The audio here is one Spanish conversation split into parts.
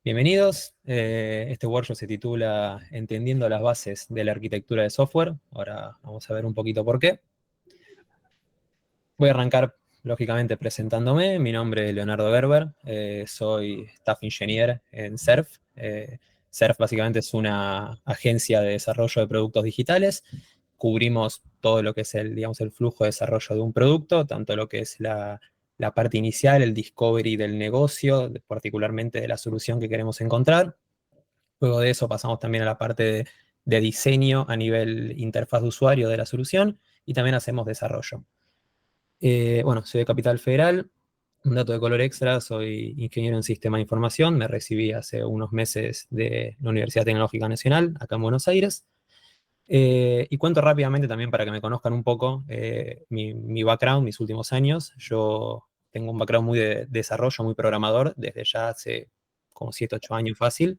Bienvenidos. Este workshop se titula Entendiendo las bases de la arquitectura de software. Ahora vamos a ver un poquito por qué. Voy a arrancar, lógicamente, presentándome. Mi nombre es Leonardo Gerber. Soy Staff Engineer en Surf. Surf básicamente es una agencia de desarrollo de productos digitales. Cubrimos todo lo que es digamos, el flujo de desarrollo de un producto, tanto lo que es la parte inicial, el discovery del negocio, particularmente de la solución que queremos encontrar. Luego de eso pasamos también a la parte de diseño a nivel interfaz de usuario de la solución y también hacemos desarrollo. Bueno, soy de Capital Federal. Un dato de color extra, soy ingeniero en sistema de información. Me recibí hace unos meses de la Universidad Tecnológica Nacional, acá en Buenos Aires. Y cuento rápidamente también para que me conozcan un poco mi background, mis últimos años. Yo tengo un background muy de desarrollo, muy programador, desde ya hace como 7, 8 años fácil.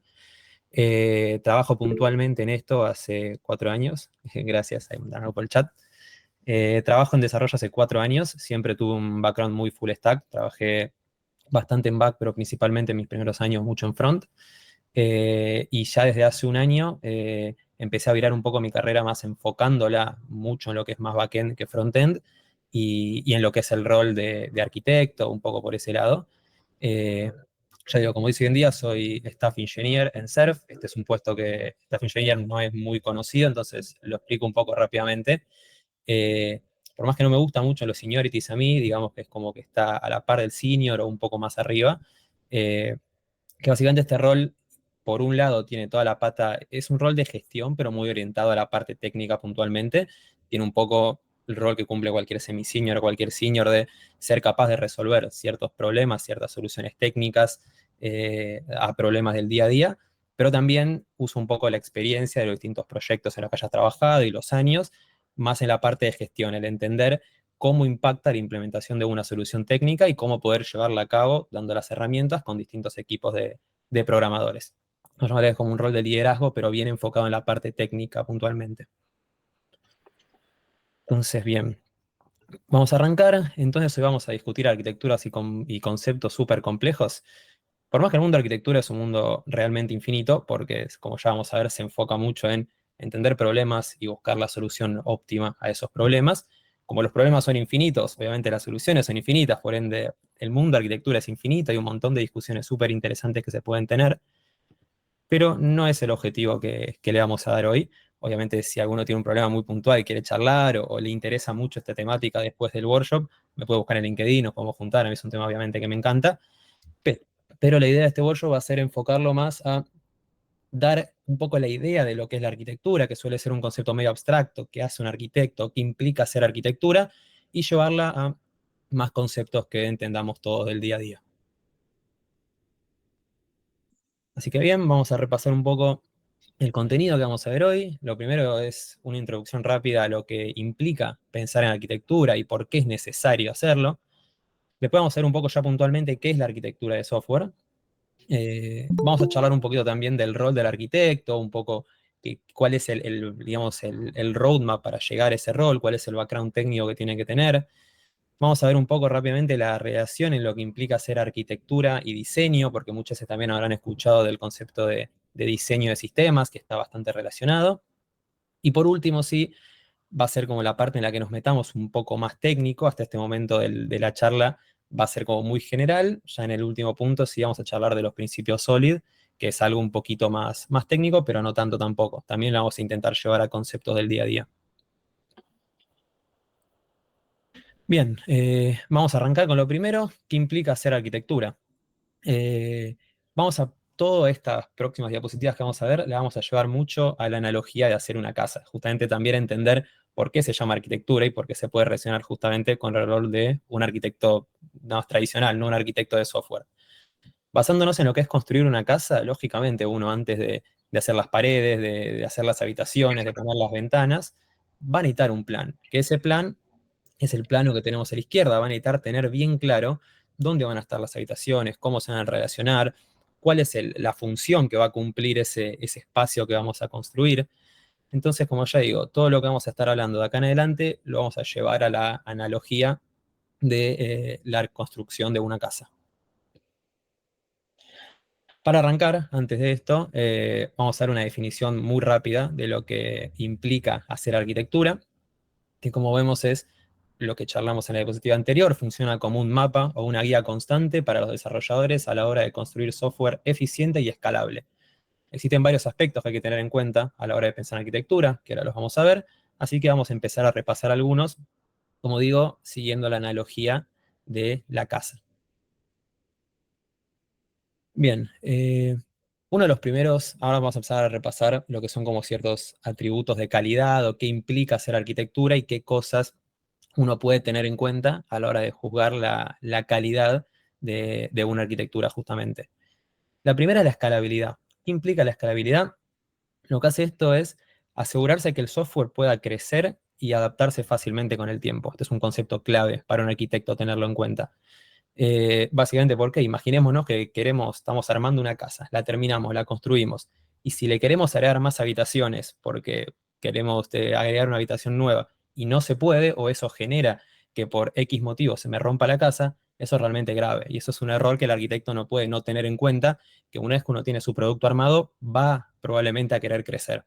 Trabajo puntualmente en esto hace 4 años, gracias a mandarlo por el chat. Trabajo en desarrollo hace 4 años, siempre tuve un background muy full stack, trabajé bastante en back, pero principalmente en mis primeros años mucho en front. Y ya desde hace un año empecé a virar un poco mi carrera más enfocándola mucho en lo que es más backend que frontend y en lo que es el rol de arquitecto, un poco por ese lado. Eh, ya digo, como dice hoy en día, soy Staff Engineer en Surf. Este es un puesto que Staff Engineer no es muy conocido, entonces lo explico un poco rápidamente. Eh, por más que no me gusta mucho los seniorities a mí, digamos que es como que está a la par del senior o un poco más arriba, eh, que básicamente este rol, por un lado, tiene toda la pata, es un rol de gestión, pero muy orientado a la parte técnica puntualmente. Tiene un poco el rol que cumple cualquier semi-senior o cualquier senior de ser capaz de resolver ciertos problemas, ciertas soluciones técnicas a problemas del día a día, pero también usa un poco la experiencia de los distintos proyectos en los que hayas trabajado y los años, más en la parte de gestión, el entender cómo impacta la implementación de una solución técnica y cómo poder llevarla a cabo dando las herramientas con distintos equipos de programadores. Nos llamaría como un rol de liderazgo, pero bien enfocado en la parte técnica puntualmente. Entonces, bien, vamos a arrancar. Entonces hoy vamos a discutir arquitecturas y conceptos súper complejos. Por más que el mundo de arquitectura es un mundo realmente infinito, porque como ya vamos a ver, se enfoca mucho en entender problemas y buscar la solución óptima a esos problemas. Como los problemas son infinitos, obviamente las soluciones son infinitas, por ende el mundo de arquitectura es infinito, hay un montón de discusiones súper interesantes que se pueden tener, pero no es el objetivo que le vamos a dar hoy. Obviamente, si alguno tiene un problema muy puntual y quiere charlar o le interesa mucho esta temática después del workshop, me puede buscar en LinkedIn, nos podemos juntar, a mí es un tema obviamente que me encanta, pe- pero la idea de este workshop va a ser enfocarlo más a dar un poco la idea de lo que es la arquitectura, que suele ser un concepto medio abstracto, qué hace un arquitecto, qué implica ser arquitectura, y llevarla a más conceptos que entendamos todos del día a día. Así que bien, vamos a repasar un poco el contenido que vamos a ver hoy. Lo primero es una introducción rápida a lo que implica pensar en arquitectura y por qué es necesario hacerlo. Después vamos a ver un poco ya puntualmente qué es la arquitectura de software. Vamos a charlar un poquito también del rol del arquitecto, un poco cuál es digamos, el roadmap para llegar a ese rol, cuál es el background técnico que tiene que tener. Vamos a ver un poco rápidamente la relación en lo que implica hacer arquitectura y diseño, porque muchos también habrán escuchado del concepto de diseño de sistemas, que está bastante relacionado. Y por último, sí, va a ser como la parte en la que nos metamos un poco más técnico. Hasta este momento de la charla va a ser como muy general. Ya en el último punto sí vamos a charlar de los principios SOLID, que es algo un poquito más técnico, pero no tanto tampoco. También lo vamos a intentar llevar a conceptos del día a día. Bien, vamos a arrancar con lo primero, ¿qué implica hacer arquitectura? Eh, todas estas próximas diapositivas que vamos a ver, le vamos a llevar mucho a la analogía de hacer una casa. Justamente también entender por qué se llama arquitectura y por qué se puede relacionar justamente con el rol de un arquitecto más tradicional, no un arquitecto de software. Basándonos en lo que es construir una casa, lógicamente uno antes de hacer las paredes, de hacer las habitaciones, de poner las ventanas, va a necesitar un plan, que ese plan es el plano que tenemos a la izquierda. Va a necesitar tener bien claro dónde van a estar las habitaciones, cómo se van a relacionar, cuál es la función que va a cumplir ese espacio que vamos a construir. Entonces, como ya digo, todo lo que vamos a estar hablando de acá en adelante lo vamos a llevar a la analogía de la construcción de una casa. Para arrancar, antes de esto, vamos a dar una definición muy rápida de lo que implica hacer arquitectura, que como vemos es lo que charlamos en la diapositiva anterior, funciona como un mapa o una guía constante para los desarrolladores a la hora de construir software eficiente y escalable. Existen varios aspectos que hay que tener en cuenta a la hora de pensar en arquitectura, que ahora los vamos a ver, así que vamos a empezar a repasar algunos, como digo, siguiendo la analogía de la casa. Bien, uno de los primeros, ahora vamos a empezar a repasar lo que son como ciertos atributos de calidad o qué implica hacer arquitectura y qué cosas uno puede tener en cuenta a la hora de juzgar la calidad de una arquitectura justamente. La primera es la escalabilidad. ¿Qué implica la escalabilidad? Lo que hace esto es asegurarse que el software pueda crecer y adaptarse fácilmente con el tiempo. Este es un concepto clave para un arquitecto tenerlo en cuenta. Básicamente porque imaginémonos que estamos armando una casa, la terminamos, la construimos, y si le queremos agregar más habitaciones porque queremos agregar una habitación nueva y no se puede, o eso genera que por X motivo se me rompa la casa, eso es realmente grave. Y eso es un error que el arquitecto no puede no tener en cuenta, que una vez que uno tiene su producto armado, va probablemente a querer crecer.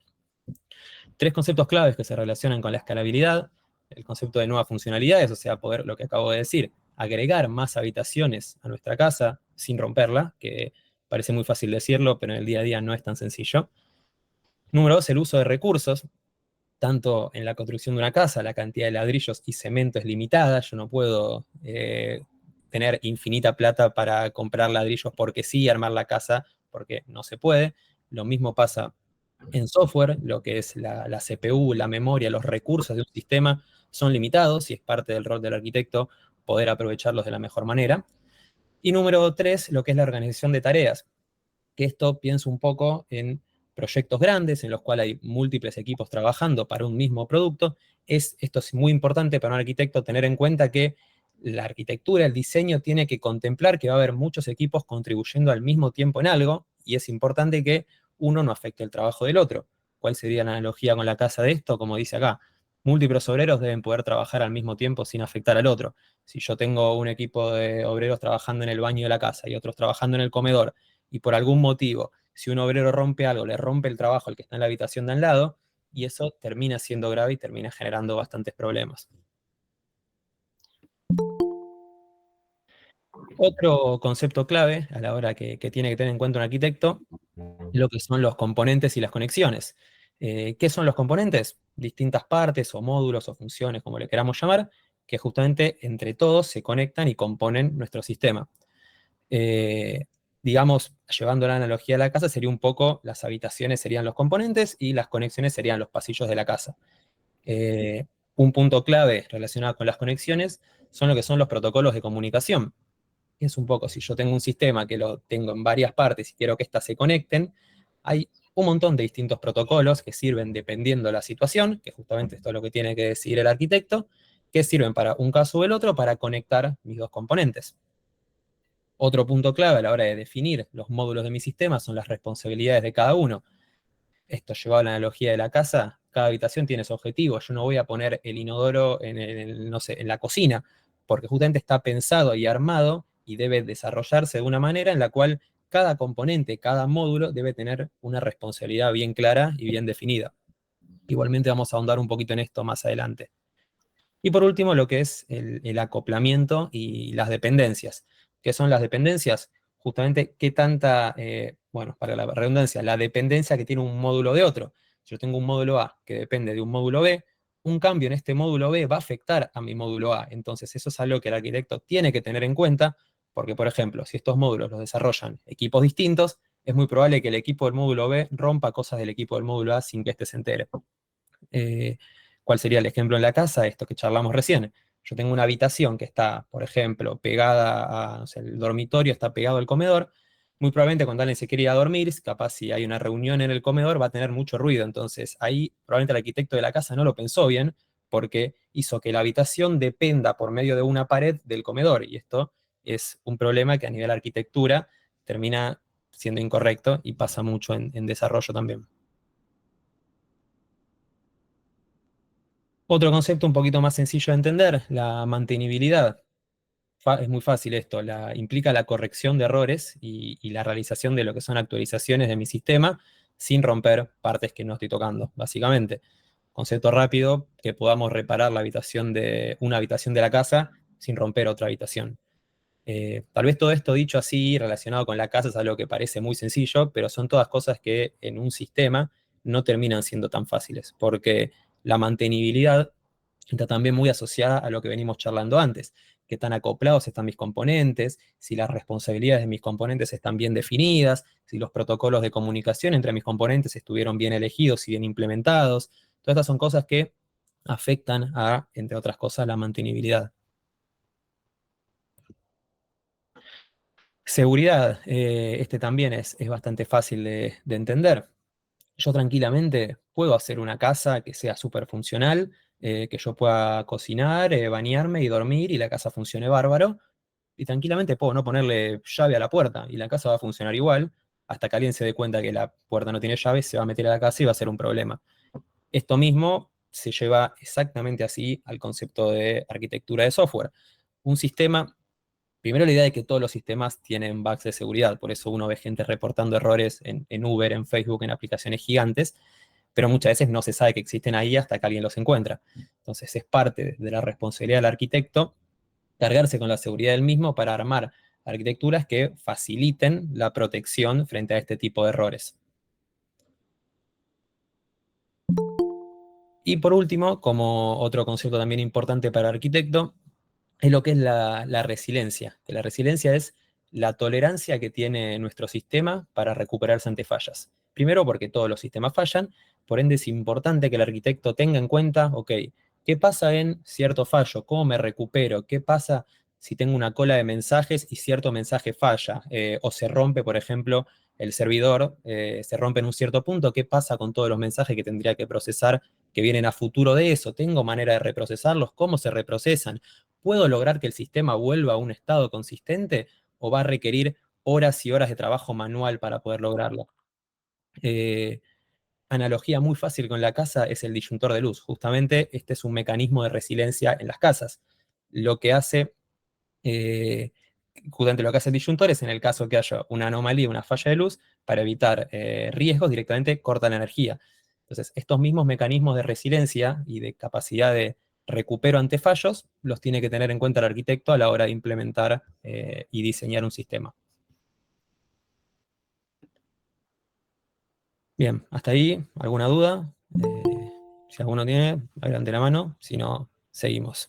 Tres conceptos claves que se relacionan con la escalabilidad: el concepto de nuevas funcionalidades, o sea, poder, lo que acabo de decir, agregar más habitaciones a nuestra casa sin romperla, que parece muy fácil decirlo, pero en el día a día no es tan sencillo. Número dos, el uso de recursos. Tanto en la construcción de una casa, la cantidad de ladrillos y cemento es limitada. Yo no puedo tener infinita plata para comprar ladrillos porque sí, armar la casa porque no se puede. Lo mismo pasa en software, lo que es la CPU, la memoria, los recursos de un sistema son limitados y es parte del rol del arquitecto poder aprovecharlos de la mejor manera. Y número tres, lo que es la organización de tareas, que esto pienso un poco en proyectos grandes en los cuales hay múltiples equipos trabajando para un mismo producto. Esto es muy importante para un arquitecto tener en cuenta que la arquitectura, el diseño tiene que contemplar que va a haber muchos equipos contribuyendo al mismo tiempo en algo, y es importante que uno no afecte el trabajo del otro. ¿Cuál sería la analogía con la casa de esto? Como dice acá, múltiples obreros deben poder trabajar al mismo tiempo sin afectar al otro. Si yo tengo un equipo de obreros trabajando en el baño de la casa y otros trabajando en el comedor, y por algún motivo, si un obrero rompe algo, le rompe el trabajo al que está en la habitación de al lado, y eso termina siendo grave y termina generando bastantes problemas. Otro concepto clave a la hora que tiene que tener en cuenta un arquitecto, lo que son los componentes y las conexiones. ¿Qué son los componentes? Distintas partes o módulos o funciones, como le queramos llamar, que justamente entre todos se conectan y componen nuestro sistema. Eh, digamos, llevando la analogía a la casa, sería un poco, las habitaciones serían los componentes y las conexiones serían los pasillos de la casa. Eh, un punto clave relacionado con las conexiones son lo que son los protocolos de comunicación. Es un poco, si yo tengo un sistema que lo tengo en varias partes y quiero que éstas se conecten, hay un montón de distintos protocolos que sirven dependiendo de la situación, que justamente esto es lo que tiene que decidir el arquitecto, que sirven para un caso o el otro para conectar mis dos componentes. Otro punto clave a la hora de definir los módulos de mi sistema son las responsabilidades de cada uno. Esto llevado a la analogía de la casa, cada habitación tiene su objetivo. Yo no voy a poner el inodoro no sé, en la cocina, porque justamente está pensado y armado y debe desarrollarse de una manera en la cual cada componente, cada módulo debe tener una responsabilidad bien clara y bien definida. Igualmente vamos a ahondar un poquito en esto más adelante. Y por último, lo que es el acoplamiento y las dependencias. ¿Qué son las dependencias? Justamente qué tanta, bueno, para la redundancia, la dependencia que tiene un módulo de otro. Si yo tengo un módulo A que depende de un módulo B, un cambio en este módulo B va a afectar a mi módulo A. Entonces, eso es algo que el arquitecto tiene que tener en cuenta, porque, por ejemplo, si estos módulos los desarrollan equipos distintos, es muy probable que el equipo del módulo B rompa cosas del equipo del módulo A sin que éste se entere. Eh, ¿Cuál sería el ejemplo en la casa? Esto que charlamos recién. Yo tengo una habitación que está, por ejemplo, pegada a, no sé, el dormitorio está pegado al comedor. Muy probablemente cuando alguien se quiere ir a dormir, capaz si hay una reunión en el comedor, va a tener mucho ruido. Entonces ahí probablemente el arquitecto de la casa no lo pensó bien porque hizo que la habitación dependa por medio de una pared del comedor. Y esto es un problema que a nivel arquitectura termina siendo incorrecto y pasa mucho en desarrollo también. Otro concepto un poquito más sencillo de entender, la mantenibilidad. es muy fácil esto, implica la corrección de errores y la realización de lo que son actualizaciones de mi sistema sin romper partes que no estoy tocando, básicamente. Concepto rápido, que podamos reparar una habitación de la casa sin romper otra habitación. Tal vez todo esto dicho así, relacionado con la casa, es algo que parece muy sencillo, pero son todas cosas que en un sistema no terminan siendo tan fáciles, porque la mantenibilidad está también muy asociada a lo que venimos charlando antes, qué tan acoplados están mis componentes, si las responsabilidades de mis componentes están bien definidas, si los protocolos de comunicación entre mis componentes estuvieron bien elegidos y bien implementados. Todas estas son cosas que afectan a, entre otras cosas, la mantenibilidad. Seguridad, este también es bastante fácil de entender. Yo tranquilamente puedo hacer una casa que sea súper funcional, que yo pueda cocinar, bañarme y dormir y la casa funcione bárbaro. Y tranquilamente puedo no ponerle llave a la puerta y la casa va a funcionar igual, hasta que alguien se dé cuenta que la puerta no tiene llave, se va a meter a la casa y va a ser un problema. Esto mismo se lleva exactamente así al concepto de arquitectura de software. Un sistema. Primero la idea de que todos los sistemas tienen bugs de seguridad, por eso uno ve gente reportando errores en Uber, en Facebook, en aplicaciones gigantes, pero muchas veces no se sabe que existen ahí hasta que alguien los encuentra. Entonces es parte de la responsabilidad del arquitecto cargarse con la seguridad del mismo para armar arquitecturas que faciliten la protección frente a este tipo de errores. Y por último, como otro concepto también importante para el arquitecto, es lo que es la resiliencia. Que la resiliencia es la tolerancia que tiene nuestro sistema para recuperarse ante fallas. Primero porque todos los sistemas fallan, por ende es importante que el arquitecto tenga en cuenta, ok, ¿qué pasa en cierto fallo? ¿Cómo me recupero? ¿Qué pasa si tengo una cola de mensajes y cierto mensaje falla? O se rompe, por ejemplo, el servidor, se rompe en un cierto punto, ¿qué pasa con todos los mensajes que tendría que procesar que vienen a futuro de eso? ¿Tengo manera de reprocesarlos? ¿Cómo se reprocesan? ¿Puedo lograr que el sistema vuelva a un estado consistente o va a requerir horas y horas de trabajo manual para poder lograrlo? Eh, Analogía muy fácil con la casa es el disyuntor de luz. Justamente este es un mecanismo de resiliencia en las casas. Lo que hace, eh, justamente lo que hace el disyuntor es en el caso que haya una anomalía, una falla de luz, para evitar riesgos, directamente corta la energía. Entonces, estos mismos mecanismos de resiliencia y de capacidad de recupero ante fallos los tiene que tener en cuenta el arquitecto a la hora de implementar y diseñar un sistema. Bien, hasta ahí, ¿alguna duda? Si alguno tiene, levante la mano, si no, seguimos.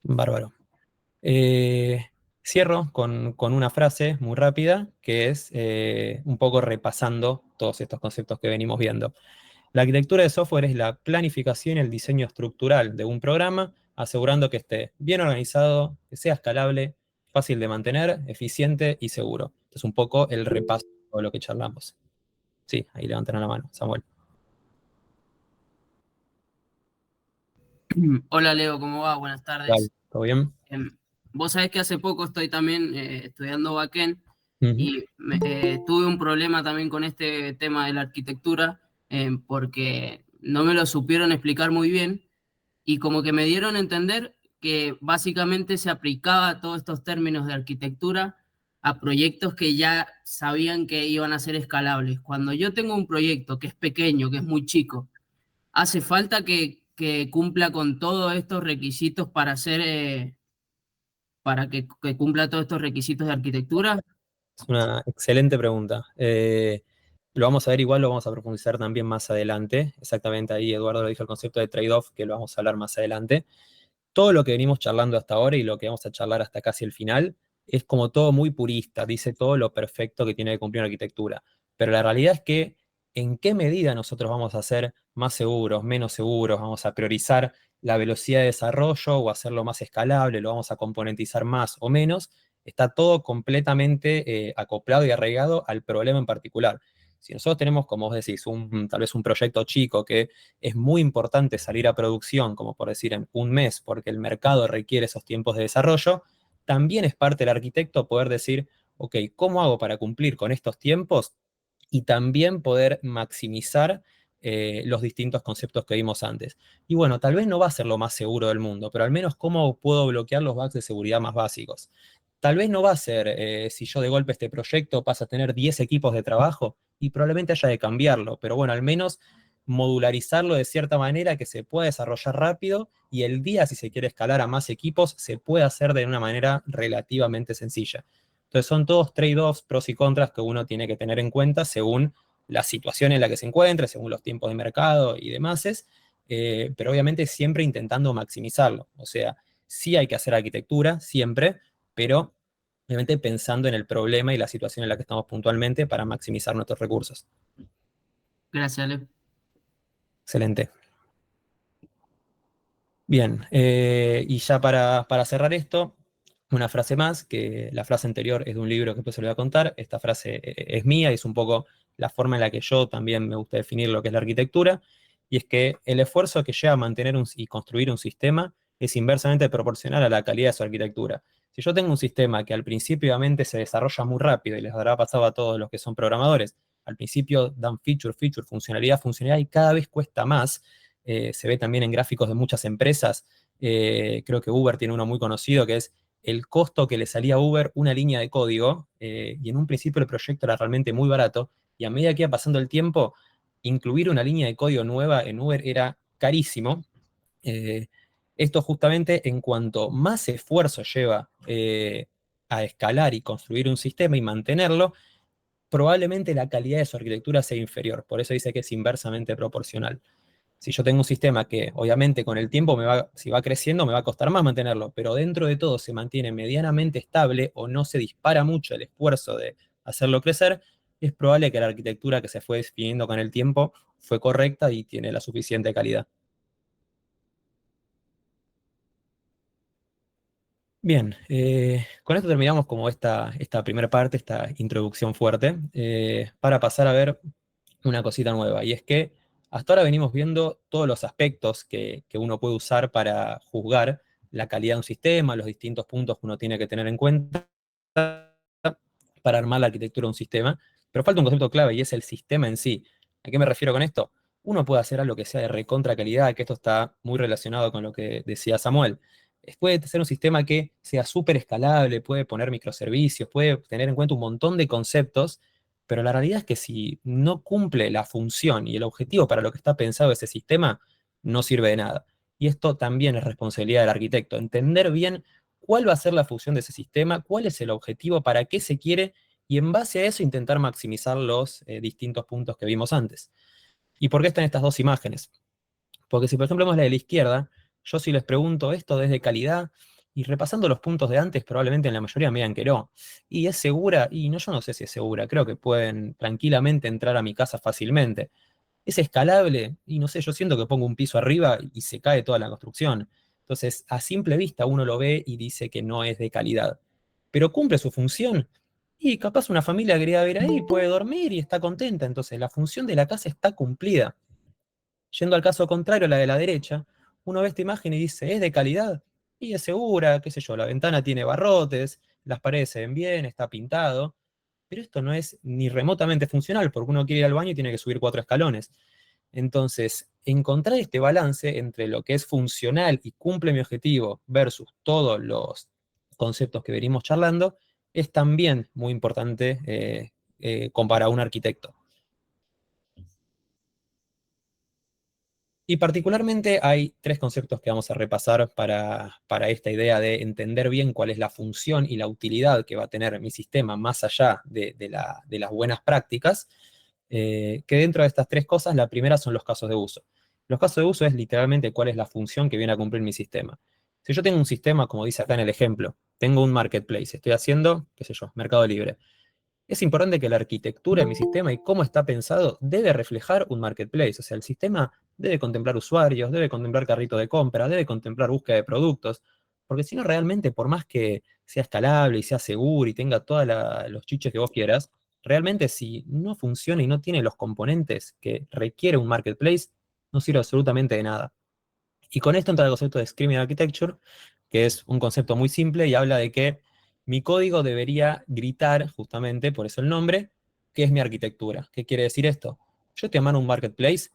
Bárbaro. Eh, Cierro con una frase muy rápida que es un poco repasando todos estos conceptos que venimos viendo. La arquitectura de software es la planificación y el diseño estructural de un programa, asegurando que esté bien organizado, que sea escalable, fácil de mantener, eficiente y seguro. Este es un poco el repaso de lo que charlamos. Sí, ahí levantan la mano, Samuel. Hola Leo, ¿cómo va? Buenas Dale, tardes. ¿todo bien? Em, Vos sabés que hace poco estoy también estudiando backend Ujú. y tuve un problema también con este tema de la arquitectura porque no me lo supieron explicar muy bien y como que me dieron a entender que básicamente se aplicaba todos estos términos de arquitectura a proyectos que ya sabían que iban a ser escalables. Cuando yo tengo un proyecto que es pequeño, que es muy chico, hace falta que cumpla con todos estos requisitos para hacer, para que cumpla todos estos requisitos de arquitectura. Es una excelente pregunta. Lo vamos a ver igual, lo vamos a profundizar también más adelante. Exactamente ahí Eduardo lo dijo el concepto de trade-off, que lo vamos a hablar más adelante. Todo lo que venimos charlando hasta ahora y lo que vamos a charlar hasta casi el final es como todo muy purista, dice todo lo perfecto que tiene que cumplir una arquitectura. Pero la realidad es que en qué medida nosotros vamos a ser más seguros, menos seguros, vamos a priorizar la velocidad de desarrollo o hacerlo más escalable, lo vamos a componentizar más o menos, está todo completamente acoplado y arraigado al problema en particular. Si nosotros tenemos, como vos decís, tal vez un proyecto chico que es muy importante salir a producción, como por decir en un mes, porque el mercado requiere esos tiempos de desarrollo, también es parte del arquitecto poder decir, ok, ¿cómo hago para cumplir con estos tiempos? Y también poder maximizar los distintos conceptos que vimos antes. Y bueno, tal vez no va a ser lo más seguro del mundo, pero al menos cómo puedo bloquear los bugs de seguridad más básicos. Tal vez no va a ser, si yo de golpe este proyecto pasa a tener 10 equipos de trabajo y probablemente haya de cambiarlo, pero bueno, al menos modularizarlo de cierta manera que se pueda desarrollar rápido y el día, si se quiere escalar a más equipos, se puede hacer de una manera relativamente sencilla. Entonces son todos trade-offs, pros y contras que uno tiene que tener en cuenta según la situación en la que se encuentre, según los tiempos de mercado y demás, pero obviamente siempre intentando maximizarlo. O sea, sí hay que hacer arquitectura, siempre, pero obviamente pensando en el problema y la situación en la que estamos puntualmente para maximizar nuestros recursos. Gracias, Ale. Excelente. Bien, y ya para cerrar esto, una frase más, que la frase anterior es de un libro que después se lo voy a contar. Esta frase es mía y es un poco la forma en la que yo también me gusta definir lo que es la arquitectura, y es que el esfuerzo que lleva a mantener y construir un sistema es inversamente proporcional a la calidad de su arquitectura. Si yo tengo un sistema que al principio obviamente se desarrolla muy rápido, y les habrá pasado a todos los que son programadores, al principio dan feature, funcionalidad, y cada vez cuesta más. Se ve también en gráficos de muchas empresas. Creo que Uber tiene uno muy conocido que es el costo que le salía a Uber una línea de código, y en un principio el proyecto era realmente muy barato, y a medida que iba pasando el tiempo, incluir una línea de código nueva en Uber era carísimo. Eh, Esto justamente en cuanto más esfuerzo lleva a escalar y construir un sistema y mantenerlo, probablemente la calidad de su arquitectura sea inferior. Por eso dice que es inversamente proporcional. Si yo tengo un sistema que obviamente con el tiempo si va creciendo me va a costar más mantenerlo, pero dentro de todo se mantiene medianamente estable o no se dispara mucho el esfuerzo de hacerlo crecer, es probable que la arquitectura que se fue definiendo con el tiempo fue correcta y tiene la suficiente calidad. Bien, con esto terminamos como esta primera parte, esta introducción fuerte, para pasar a ver una cosita nueva, y es que hasta ahora venimos viendo todos los aspectos que uno puede usar para juzgar la calidad de un sistema, los distintos puntos que uno tiene que tener en cuenta para armar la arquitectura de un sistema, pero falta un concepto clave y es el sistema en sí. ¿A qué me refiero con esto? Uno puede hacer algo que sea de recontra calidad, que esto está muy relacionado con lo que decía Samuel. Puede ser un sistema que sea súper escalable, puede poner microservicios, puede tener en cuenta un montón de conceptos, pero la realidad es que si no cumple la función y el objetivo para lo que está pensado ese sistema, no sirve de nada. Y esto también es responsabilidad del arquitecto, entender bien cuál va a ser la función de ese sistema, cuál es el objetivo, para qué se quiere, y en base a eso intentar maximizar los distintos puntos que vimos antes. ¿Y por qué están estas dos imágenes? Porque si por ejemplo vemos la de la izquierda, yo si les pregunto esto desde calidad, y repasando los puntos de antes, probablemente en la mayoría me digan que no. ¿Y es segura? Y no, yo no sé si es segura, creo que pueden tranquilamente entrar a mi casa fácilmente. ¿Es escalable? Y no sé, yo siento que pongo un piso arriba y se cae toda la construcción. Entonces, a simple vista uno lo ve y dice que no es de calidad. Pero cumple su función. Y capaz una familia quería ver ahí, puede dormir y está contenta. Entonces, la función de la casa está cumplida. Yendo al caso contrario, la de la derecha, uno ve esta imagen y dice, ¿es de calidad? Y es segura, qué sé yo, la ventana tiene barrotes, las paredes se ven bien, está pintado, pero esto no es ni remotamente funcional, porque uno quiere ir al baño y tiene que subir 4 escalones. Entonces, encontrar este balance entre lo que es funcional y cumple mi objetivo versus todos los conceptos que venimos charlando, es también muy importante para un arquitecto. Y particularmente hay tres conceptos que vamos a repasar para esta idea de entender bien cuál es la función y la utilidad que va a tener mi sistema más allá de las buenas prácticas, que dentro de estas tres cosas, la primera son los casos de uso. Los casos de uso es literalmente cuál es la función que viene a cumplir mi sistema. Si yo tengo un sistema, como dice acá en el ejemplo, tengo un marketplace, estoy haciendo, qué sé yo, Mercado Libre. Es importante que la arquitectura de mi sistema y cómo está pensado debe reflejar un marketplace. O sea, el sistema debe contemplar usuarios, debe contemplar carrito de compra, debe contemplar búsqueda de productos, porque si no, realmente, por más que sea escalable y sea seguro y tenga todos los chiches que vos quieras, realmente si no funciona y no tiene los componentes que requiere un marketplace, no sirve absolutamente de nada. Y con esto entra el concepto de Screaming Architecture, que es un concepto muy simple y habla de que mi código debería gritar, justamente, por eso el nombre, que es mi arquitectura. ¿Qué quiere decir esto? Yo te mando un marketplace,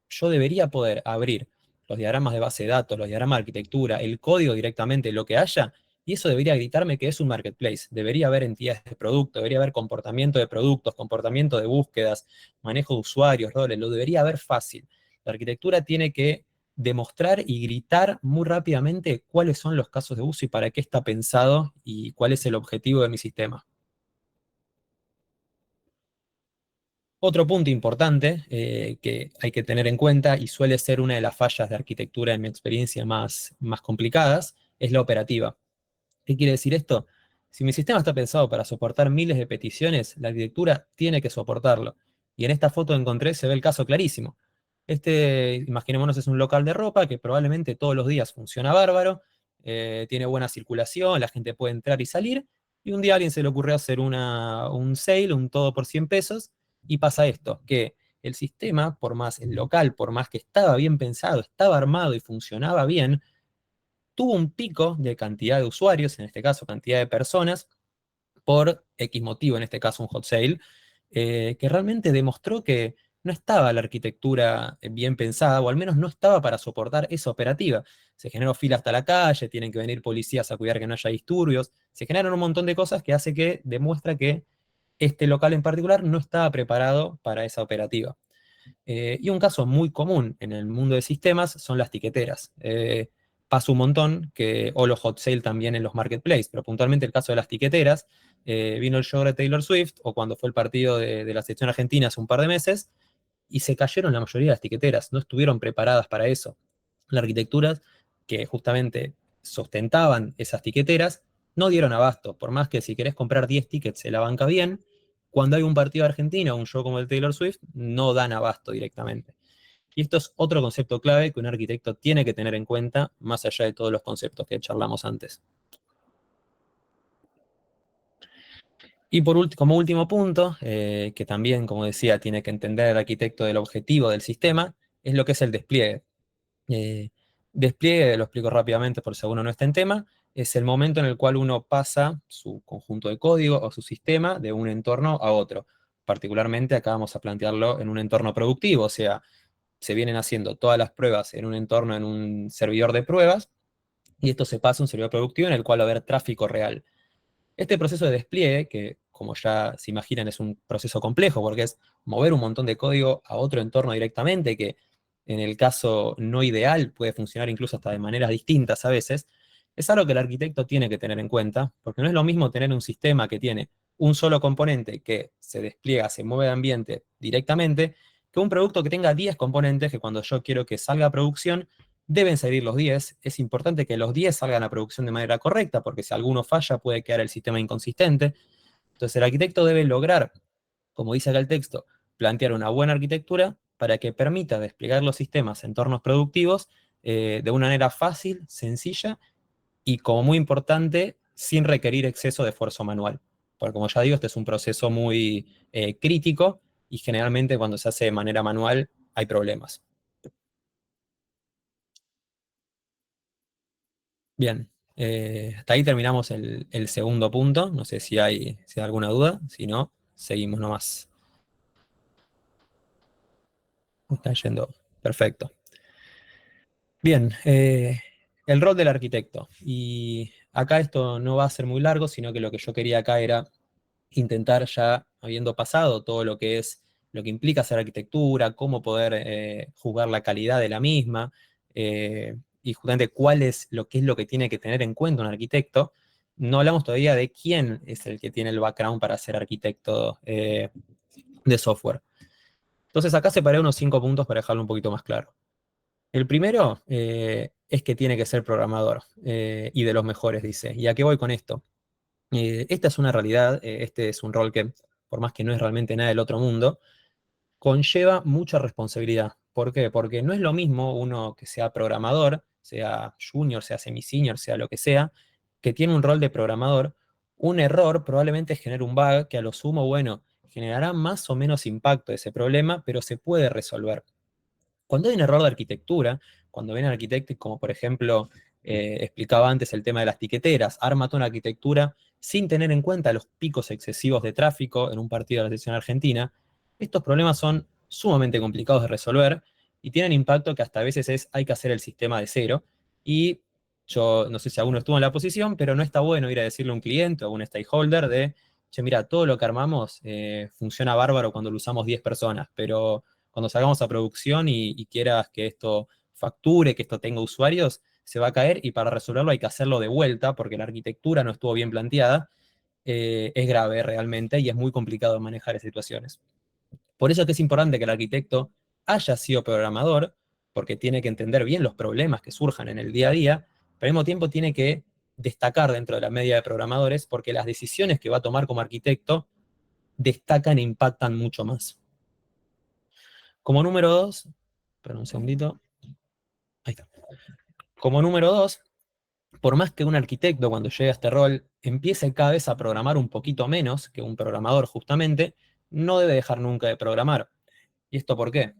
yo debería poder abrir los diagramas de base de datos, los diagramas de arquitectura, el código directamente, lo que haya, y eso debería gritarme que es un marketplace. Debería haber entidades de producto, debería haber comportamiento de productos, comportamiento de búsquedas, manejo de usuarios, roles, lo debería haber fácil. La arquitectura tiene que demostrar y gritar muy rápidamente cuáles son los casos de uso y para qué está pensado y cuál es el objetivo de mi sistema. Otro punto importante que hay que tener en cuenta, y suele ser una de las fallas de arquitectura en mi experiencia más complicadas, es la operativa. ¿Qué quiere decir esto? Si mi sistema está pensado para soportar miles de peticiones, la arquitectura tiene que soportarlo. Y en esta foto que encontré se ve el caso clarísimo. Imaginémonos, es un local de ropa que probablemente todos los días funciona bárbaro, tiene buena circulación, la gente puede entrar y salir, y un día a alguien se le ocurrió hacer un sale, un todo por 100 pesos, y pasa esto, que el sistema, el local, por más que estaba bien pensado, estaba armado y funcionaba bien, tuvo un pico de cantidad de usuarios, en este caso cantidad de personas, por X motivo, en este caso un hot sale, que realmente demostró que no estaba la arquitectura bien pensada, o al menos no estaba para soportar esa operativa. Se generó fila hasta la calle, tienen que venir policías a cuidar que no haya disturbios, se generan un montón de cosas que hace que demuestra que este local en particular no estaba preparado para esa operativa. Y un caso muy común en el mundo de sistemas son las tiqueteras. Pasa un montón, o los hot sale también en los marketplaces, pero puntualmente el caso de las tiqueteras, vino el show de Taylor Swift, o cuando fue el partido de la selección argentina hace un par de meses, y se cayeron la mayoría de las tiqueteras, no estuvieron preparadas para eso. Las arquitecturas que justamente sustentaban esas tiqueteras no dieron abasto, por más que si querés comprar 10 tickets se la banca bien, cuando hay un partido argentino o un show como el Taylor Swift, no dan abasto directamente. Y esto es otro concepto clave que un arquitecto tiene que tener en cuenta, más allá de todos los conceptos que charlamos antes. Y como último punto, que también, como decía, tiene que entender el arquitecto del objetivo del sistema, es lo que es el despliegue. Eh, Despliegue, lo explico rápidamente por si alguno no está en tema, es el momento en el cual uno pasa su conjunto de código o su sistema de un entorno a otro. Particularmente acá vamos a plantearlo en un entorno productivo, o sea, se vienen haciendo todas las pruebas en un entorno, en un servidor de pruebas, y esto se pasa a un servidor productivo en el cual va a haber tráfico real. Este proceso de despliegue, que como ya se imaginan es un proceso complejo, porque es mover un montón de código a otro entorno directamente, que en el caso no ideal puede funcionar incluso hasta de maneras distintas a veces, es algo que el arquitecto tiene que tener en cuenta, porque no es lo mismo tener un sistema que tiene un solo componente que se despliega, se mueve de ambiente directamente, que un producto que tenga 10 componentes que cuando yo quiero que salga a producción, deben salir los 10. Es importante que los 10 salgan a producción de manera correcta, porque si alguno falla puede quedar el sistema inconsistente. Entonces el arquitecto debe lograr, como dice acá el texto, plantear una buena arquitectura para que permita desplegar los sistemas en entornos productivos de una manera fácil, sencilla y, como muy importante, sin requerir exceso de esfuerzo manual. Porque como ya digo, este es un proceso muy crítico y generalmente cuando se hace de manera manual hay problemas. Bien, hasta ahí terminamos el segundo punto. No sé si hay alguna duda. Si no, seguimos nomás. Está yendo. Perfecto. Bien, el rol del arquitecto. Y acá esto no va a ser muy largo, sino que lo que yo quería acá era intentar, ya habiendo pasado todo lo que implica hacer arquitectura, cómo poder juzgar la calidad de la misma, y justamente qué es lo que tiene que tener en cuenta un arquitecto. No hablamos todavía de quién es el que tiene el background para ser arquitecto de software. Entonces acá separé unos 5 puntos para dejarlo un poquito más claro. El primero es que tiene que ser programador, y de los mejores, dice. ¿Y a qué voy con esto? Esta es una realidad, este es un rol que, por más que no es realmente nada del otro mundo, conlleva mucha responsabilidad. ¿Por qué? Porque no es lo mismo uno que sea programador, sea junior, sea semi-senior, sea lo que sea, que tiene un rol de programador. Un error probablemente genere un bug que a lo sumo, bueno, generará más o menos impacto ese problema, pero se puede resolver. Cuando hay un error de arquitectura, cuando vienen arquitectos, como por ejemplo explicaba antes el tema de las tiqueteras, arma toda una arquitectura sin tener en cuenta los picos excesivos de tráfico en un partido de la selección argentina, estos problemas son sumamente complicados de resolver y tienen impacto que hasta a veces hay que hacer el sistema de cero, y yo no sé si alguno estuvo en la posición, pero no está bueno ir a decirle a un cliente o a un stakeholder de, che, mira, todo lo que armamos funciona bárbaro cuando lo usamos 10 personas, pero cuando salgamos a producción y quieras que esto facture, que esto tenga usuarios, se va a caer y para resolverlo hay que hacerlo de vuelta porque la arquitectura no estuvo bien planteada. Es grave realmente y es muy complicado manejar esas situaciones. Por eso es que es importante que el arquitecto haya sido programador, porque tiene que entender bien los problemas que surjan en el día a día, pero al mismo tiempo tiene que destacar dentro de la media de programadores, porque las decisiones que va a tomar como arquitecto destacan e impactan mucho más. Como número dos, perdón un segundito, ahí está. Como número dos, por más que un arquitecto cuando llegue a este rol empiece cada vez a programar un poquito menos que un programador justamente, no debe dejar nunca de programar. ¿Y esto por qué?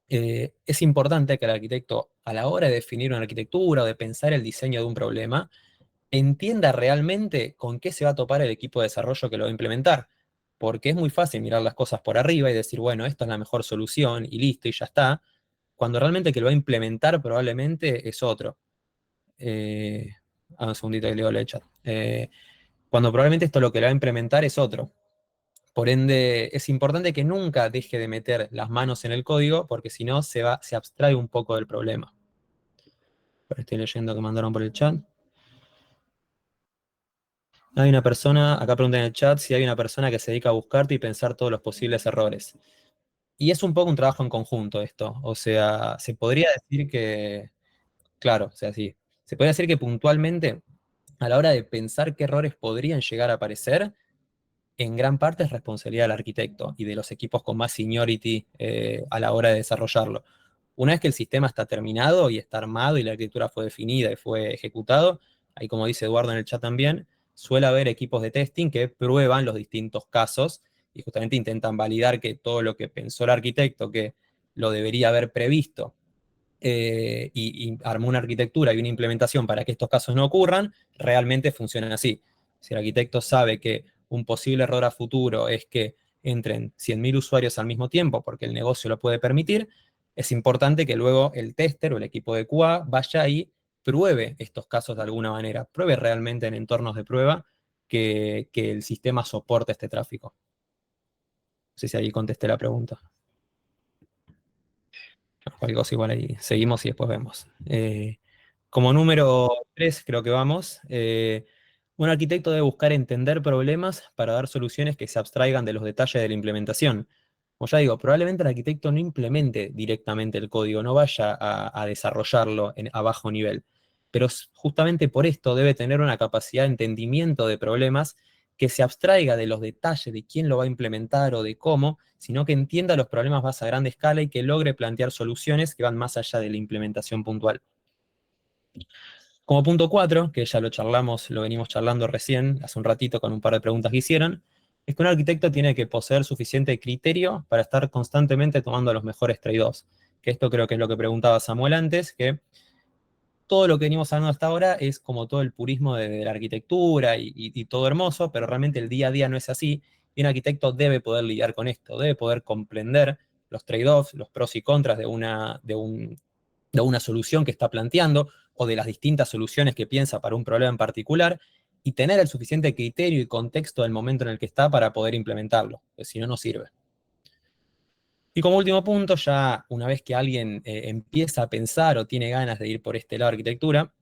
Es importante que el arquitecto, a la hora de definir una arquitectura o de pensar el diseño de un problema, entienda realmente con qué se va a topar el equipo de desarrollo que lo va a implementar. Porque es muy fácil mirar las cosas por arriba y decir, bueno, esta es la mejor solución y listo y ya está, cuando realmente el que lo va a implementar probablemente es otro. Eh, un segundito que leo el chat. Cuando probablemente esto lo que lo va a implementar es otro. Por ende, es importante que nunca deje de meter las manos en el código, porque si no se abstrae un poco del problema. Pero estoy leyendo que mandaron por el chat. Hay una persona, acá preguntan en el chat si hay una persona que se dedica a buscarte y pensar todos los posibles errores. Y es un poco un trabajo en conjunto esto. O sea, se podría decir que, claro, o sea, sí. Se podría decir que puntualmente, a la hora de pensar qué errores podrían llegar a aparecer, en gran parte es responsabilidad del arquitecto y de los equipos con más seniority a la hora de desarrollarlo. Una vez que el sistema está terminado y está armado y la arquitectura fue definida y fue ejecutado, ahí como dice Eduardo en el chat también, suele haber equipos de testing que prueban los distintos casos y justamente intentan validar que todo lo que pensó el arquitecto que lo debería haber previsto y armó una arquitectura y una implementación para que estos casos no ocurran, realmente funcionan así. Si el arquitecto sabe que un posible error a futuro es que entren 100.000 usuarios al mismo tiempo porque el negocio lo puede permitir, es importante que luego el tester o el equipo de QA vaya y pruebe estos casos de alguna manera, pruebe realmente en entornos de prueba que el sistema soporte este tráfico. No sé si ahí contesté la pregunta. Cualquier cosa igual ahí seguimos y después vemos. Como número 3 creo que vamos. Un arquitecto debe buscar entender problemas para dar soluciones que se abstraigan de los detalles de la implementación. Como ya digo, probablemente el arquitecto no implemente directamente el código, no vaya a desarrollarlo a bajo nivel, pero justamente por esto debe tener una capacidad de entendimiento de problemas que se abstraiga de los detalles de quién lo va a implementar o de cómo, sino que entienda los problemas más a grande escala y que logre plantear soluciones que van más allá de la implementación puntual. Como punto 4, que ya lo charlamos, lo venimos charlando recién, hace un ratito con un par de preguntas que hicieron, es que un arquitecto tiene que poseer suficiente criterio para estar constantemente tomando los mejores trade-offs. Que esto creo que es lo que preguntaba Samuel antes, que todo lo que venimos hablando hasta ahora es como todo el purismo de la arquitectura y todo hermoso, pero realmente el día a día no es así. Y un arquitecto debe poder lidiar con esto, debe poder comprender los trade-offs, los pros y contras de una solución que está planteando o de las distintas soluciones que piensa para un problema en particular y tener el suficiente criterio y contexto del momento en el que está para poder implementarlo, porque si no, no sirve. Y como último punto, ya una vez que alguien empieza a pensar o tiene ganas de ir por este lado de arquitectura,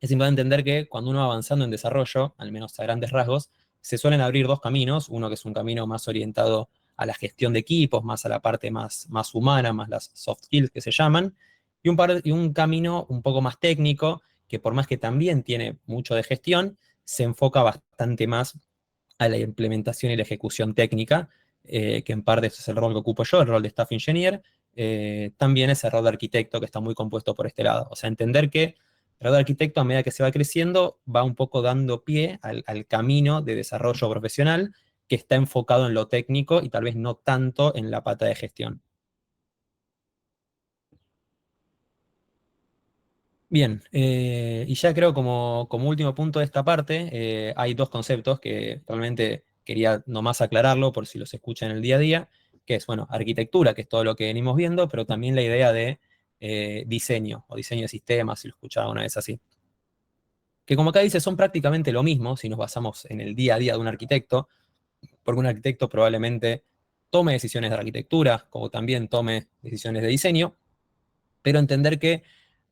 es importante entender que cuando uno va avanzando en desarrollo, al menos a grandes rasgos, se suelen abrir dos caminos, uno que es un camino más orientado a la gestión de equipos, más a la parte más humana, más las soft skills que se llaman, y un camino un poco más técnico, que por más que también tiene mucho de gestión, se enfoca bastante más a la implementación y la ejecución técnica, que en parte ese es el rol que ocupo yo, el rol de staff engineer, también es el rol de arquitecto que está muy compuesto por este lado. O sea, entender que el rol de arquitecto a medida que se va creciendo va un poco dando pie al camino de desarrollo profesional que está enfocado en lo técnico y tal vez no tanto en la pata de gestión. Bien, y ya creo como último punto de esta parte, hay dos conceptos que realmente quería nomás aclararlo por si los escuchan en el día a día, que es, bueno, arquitectura, que es todo lo que venimos viendo, pero también la idea de diseño, o diseño de sistemas, si lo escuchaba una vez así. Que como acá dice, son prácticamente lo mismo si nos basamos en el día a día de un arquitecto, porque un arquitecto probablemente tome decisiones de arquitectura, como también tome decisiones de diseño, pero entender que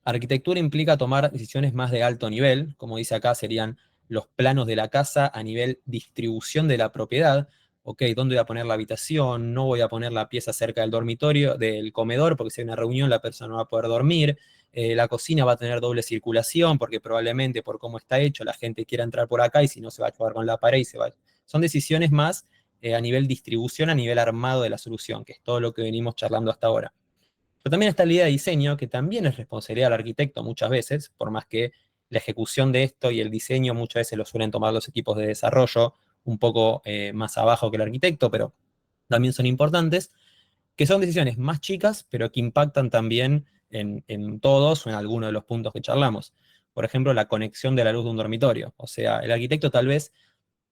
arquitectura implica tomar decisiones más de alto nivel, como dice acá, serían los planos de la casa a nivel distribución de la propiedad. Ok, ¿dónde voy a poner la habitación? No voy a poner la pieza cerca del dormitorio, del comedor, porque si hay una reunión la persona no va a poder dormir. La cocina va a tener doble circulación, porque probablemente por cómo está hecho la gente quiera entrar por acá y si no se va a chocar con la pared y se va. Son decisiones más a nivel distribución, a nivel armado de la solución, que es todo lo que venimos charlando hasta ahora. Pero también está la idea de diseño, que también es responsabilidad del arquitecto muchas veces, por más que la ejecución de esto y el diseño muchas veces lo suelen tomar los equipos de desarrollo un poco más abajo que el arquitecto, pero también son importantes, que son decisiones más chicas, pero que impactan también en todos o en alguno de los puntos que charlamos. Por ejemplo, la conexión de la luz de un dormitorio. O sea, el arquitecto tal vez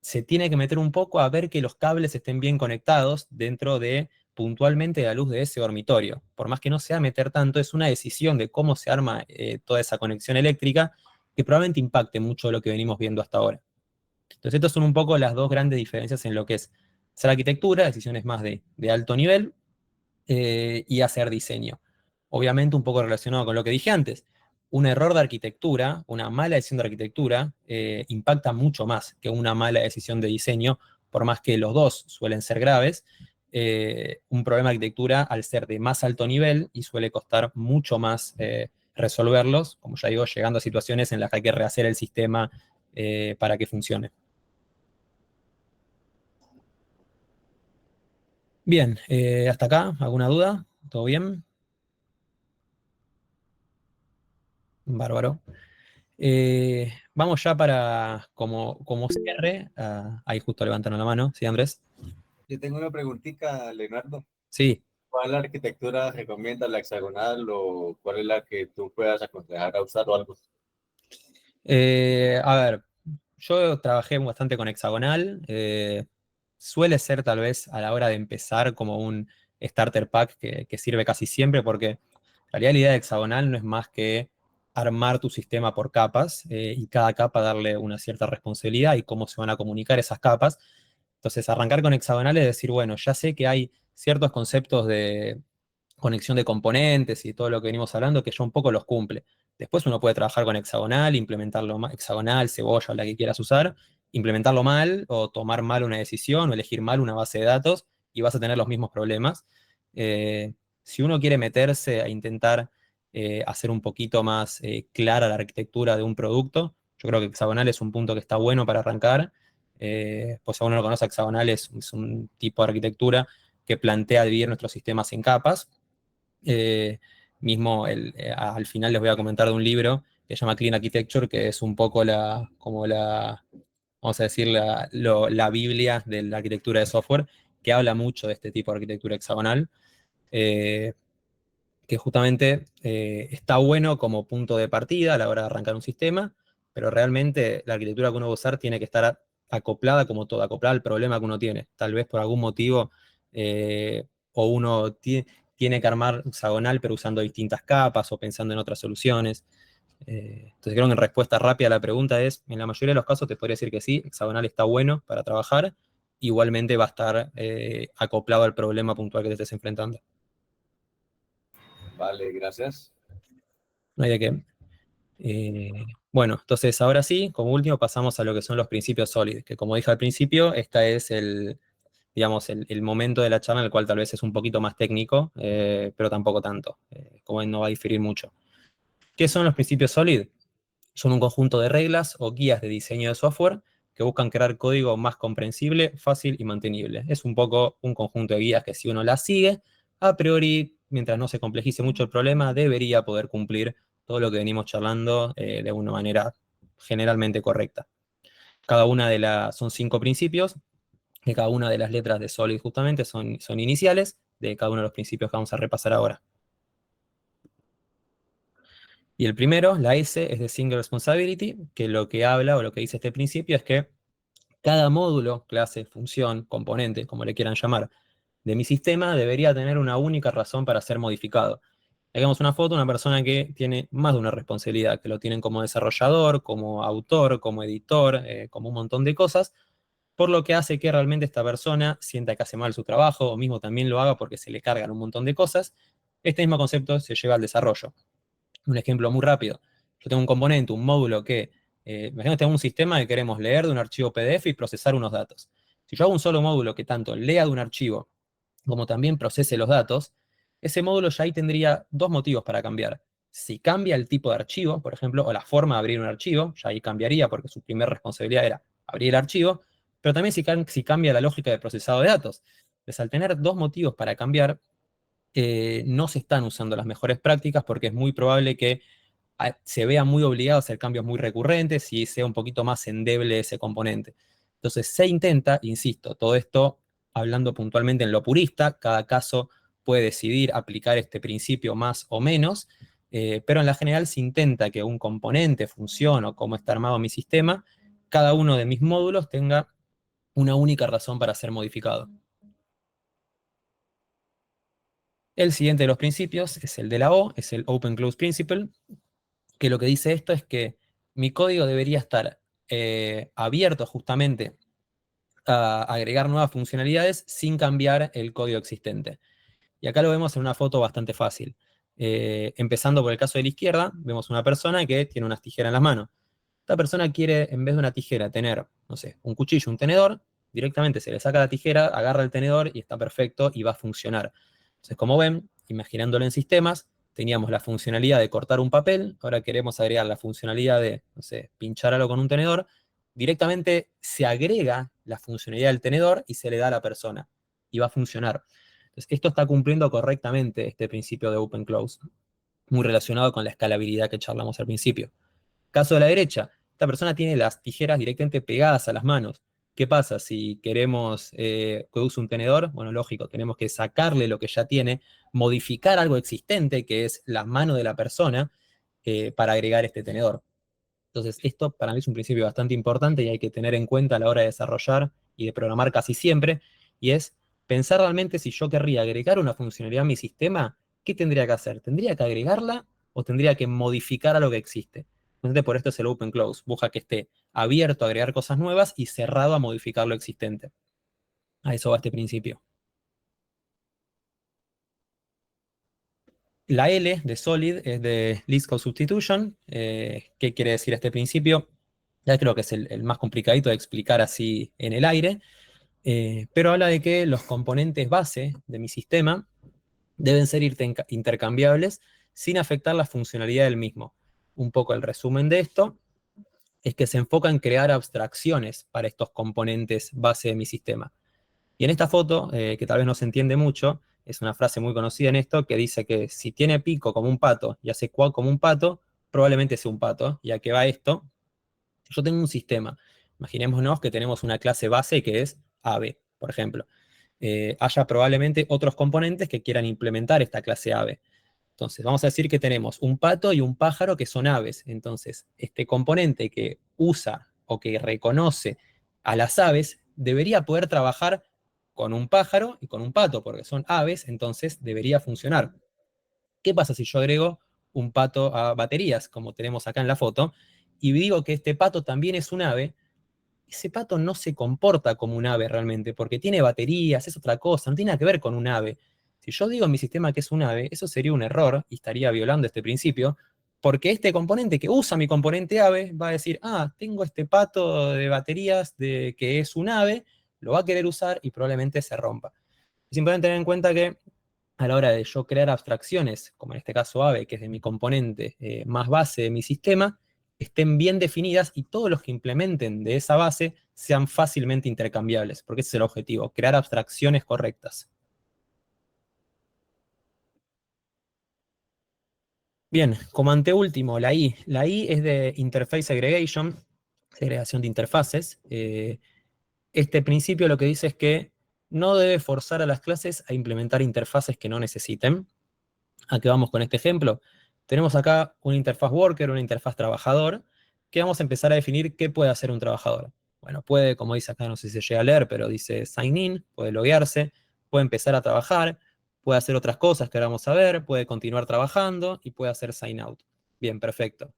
se tiene que meter un poco a ver que los cables estén bien conectados dentro de puntualmente la luz de ese dormitorio. Por más que no sea meter tanto, es una decisión de cómo se arma toda esa conexión eléctrica que probablemente impacte mucho lo que venimos viendo hasta ahora. Entonces, estas son un poco las dos grandes diferencias en lo que es hacer arquitectura, decisiones más de alto nivel, y hacer diseño. Obviamente un poco relacionado con lo que dije antes. Un error de arquitectura, una mala decisión de arquitectura, impacta mucho más que una mala decisión de diseño, por más que los dos suelen ser graves. Un problema de arquitectura al ser de más alto nivel y suele costar mucho más resolverlos, como ya digo, llegando a situaciones en las que hay que rehacer el sistema para que funcione. Bien, hasta acá, ¿alguna duda? ¿Todo bien? Bárbaro. Vamos ya para, como cierre, ahí justo levantaron la mano, ¿sí, Andrés? Yo tengo una preguntita, Leonardo. Sí. ¿Cuál arquitectura recomiendas, la hexagonal o cuál es la que tú puedas aconsejar a usar o algo? A ver, yo trabajé bastante con hexagonal. Suele ser tal vez a la hora de empezar como un starter pack que sirve casi siempre porque en realidad la idea de hexagonal no es más que armar tu sistema por capas y cada capa darle una cierta responsabilidad y cómo se van a comunicar esas capas. Entonces, arrancar con hexagonal es decir, bueno, ya sé que hay ciertos conceptos de conexión de componentes y todo lo que venimos hablando que ya un poco los cumple. Después uno puede trabajar con hexagonal, implementarlo hexagonal, cebolla, la que quieras usar, implementarlo mal o tomar mal una decisión o elegir mal una base de datos y vas a tener los mismos problemas. Si uno quiere meterse a intentar hacer un poquito más clara la arquitectura de un producto, yo creo que hexagonal es un punto que está bueno para arrancar. Pues a uno lo conoce, hexagonal es un tipo de arquitectura que plantea dividir nuestros sistemas en capas. Eh, Mismo al final les voy a comentar de un libro que se llama Clean Architecture, que es un poco vamos a decir, la Biblia de la arquitectura de software, que habla mucho de este tipo de arquitectura hexagonal, eh, que justamente está bueno como punto de partida a la hora de arrancar un sistema, pero realmente la arquitectura que uno va a usar tiene que estar acoplada como todo, acoplada al problema que uno tiene. Tal vez por algún motivo o uno tiene que armar hexagonal pero usando distintas capas o pensando en otras soluciones. Entonces creo que en respuesta rápida a la pregunta es, en la mayoría de los casos te podría decir que sí, hexagonal está bueno para trabajar, igualmente va a estar acoplado al problema puntual que te estés enfrentando. Vale, gracias. No hay de qué. Bueno, entonces ahora sí, como último pasamos a lo que son los principios sólidos, que como dije al principio, este es digamos, el momento de la charla en el cual tal vez es un poquito más técnico, pero tampoco tanto, como no va a diferir mucho. ¿Qué son los principios sólidos? Son un conjunto de reglas o guías de diseño de software que buscan crear código más comprensible, fácil y mantenible. Es un poco un conjunto de guías que si uno las sigue, a priori, mientras no se complejice mucho el problema, debería poder cumplir todo lo que venimos charlando de una manera generalmente correcta. Cada una son 5 principios, que cada una de las letras de Solid justamente son iniciales de cada uno de los principios que vamos a repasar ahora. Y el primero, la S, es de Single Responsibility, que lo que habla o lo que dice este principio es que cada módulo, clase, función, componente, como le quieran llamar, de mi sistema debería tener una única razón para ser modificado. Hagamos una foto de una persona que tiene más de una responsabilidad, que lo tienen como desarrollador, como autor, como editor, como un montón de cosas, por lo que hace que realmente esta persona sienta que hace mal su trabajo, o mismo también lo haga porque se le cargan un montón de cosas. Este mismo concepto se lleva al desarrollo. Un ejemplo muy rápido. Yo tengo un componente, un módulo que, imagínate, tengo un sistema que queremos leer de un archivo PDF y procesar unos datos. Si yo hago un solo módulo que tanto lea de un archivo como también procese los datos, ese módulo ya ahí tendría dos motivos para cambiar. Si cambia el tipo de archivo, por ejemplo, o la forma de abrir un archivo, ya ahí cambiaría porque su primera responsabilidad era abrir el archivo, pero también si cambia la lógica de procesado de datos. Entonces, al tener dos motivos para cambiar, no se están usando las mejores prácticas porque es muy probable que se vea muy obligado a hacer cambios muy recurrentes y sea un poquito más endeble ese componente. Entonces se intenta, insisto, todo esto hablando puntualmente en lo purista, cada caso puede decidir aplicar este principio más o menos, pero en la general se intenta que un componente, función o cómo está armado mi sistema, cada uno de mis módulos tenga una única razón para ser modificado. El siguiente de los principios es el de la O, es el Open Close Principle, que lo que dice esto es que mi código debería estar abierto justamente a agregar nuevas funcionalidades sin cambiar el código existente. Y acá lo vemos en una foto bastante fácil. Empezando por el caso de la izquierda, vemos una persona que tiene unas tijeras en las manos. Esta persona quiere, en vez de una tijera, tener, no sé, un cuchillo, un tenedor, directamente se le saca la tijera, agarra el tenedor y está perfecto y va a funcionar. Entonces, como ven, imaginándolo en sistemas, teníamos la funcionalidad de cortar un papel, ahora queremos agregar la funcionalidad de, no sé, pinchar algo con un tenedor, directamente se agrega la funcionalidad del tenedor y se le da a la persona, y va a funcionar. Entonces, esto está cumpliendo correctamente este principio de Open Close, muy relacionado con la escalabilidad que charlamos al principio. Caso de la derecha, esta persona tiene las tijeras directamente pegadas a las manos. ¿Qué pasa si queremos que use un tenedor? Bueno, lógico, tenemos que sacarle lo que ya tiene, modificar algo existente, que es la mano de la persona, para agregar este tenedor. Entonces, esto para mí es un principio bastante importante y hay que tener en cuenta a la hora de desarrollar y de programar casi siempre, y es pensar realmente si yo querría agregar una funcionalidad a mi sistema, ¿qué tendría que hacer? ¿Tendría que agregarla o tendría que modificar algo que existe? Entonces, por esto es el open close. Busca que esté abierto a agregar cosas nuevas y cerrado a modificar lo existente. A eso va este principio. La L de solid es de least cause substitution. ¿Qué quiere decir este principio? Ya creo que es el más complicadito de explicar así en el aire, pero habla de que los componentes base de mi sistema deben ser intercambiables sin afectar la funcionalidad del mismo. Un poco el resumen de esto es que se enfoca en crear abstracciones para estos componentes base de mi sistema. Y en esta foto, que tal vez no se entiende mucho, es una frase muy conocida en esto que dice que si tiene pico como un pato y hace quack como un pato, probablemente sea un pato. ¿Y a qué va esto? Yo tengo un sistema. Imaginémonos que tenemos una clase base que es ave, por ejemplo. Haya probablemente otros componentes que quieran implementar esta clase ave. Entonces, vamos a decir que tenemos un pato y un pájaro que son aves. Entonces, este componente que usa o que reconoce a las aves debería poder trabajar con un pájaro y con un pato, porque son aves, entonces debería funcionar. ¿Qué pasa si yo agrego un pato a baterías, como tenemos acá en la foto, y digo que este pato también es un ave? Ese pato no se comporta como un ave realmente, porque tiene baterías, es otra cosa, no tiene nada que ver con un ave. Si yo digo en mi sistema que es un ave, eso sería un error y estaría violando este principio, porque este componente que usa mi componente ave va a decir, ah, tengo este pato de baterías de que es un ave, lo va a querer usar y probablemente se rompa. Es importante tener en cuenta que a la hora de yo crear abstracciones, como en este caso ave, que es de mi componente más base de mi sistema, estén bien definidas y todos los que implementen de esa base sean fácilmente intercambiables, porque ese es el objetivo, crear abstracciones correctas. Bien, como anteúltimo, la I. La I es de Interface Segregation, segregación de interfaces. Este principio lo que dice es que no debe forzar a las clases a implementar interfaces que no necesiten. ¿A qué vamos con este ejemplo? Tenemos acá una interfaz worker, una interfaz trabajador, que vamos a empezar a definir qué puede hacer un trabajador. Bueno, puede, como dice acá, no sé si se llega a leer, pero dice sign in, puede loguearse, puede empezar a trabajar, puede hacer otras cosas que ahora vamos a ver, puede continuar trabajando y puede hacer sign out. Bien, perfecto.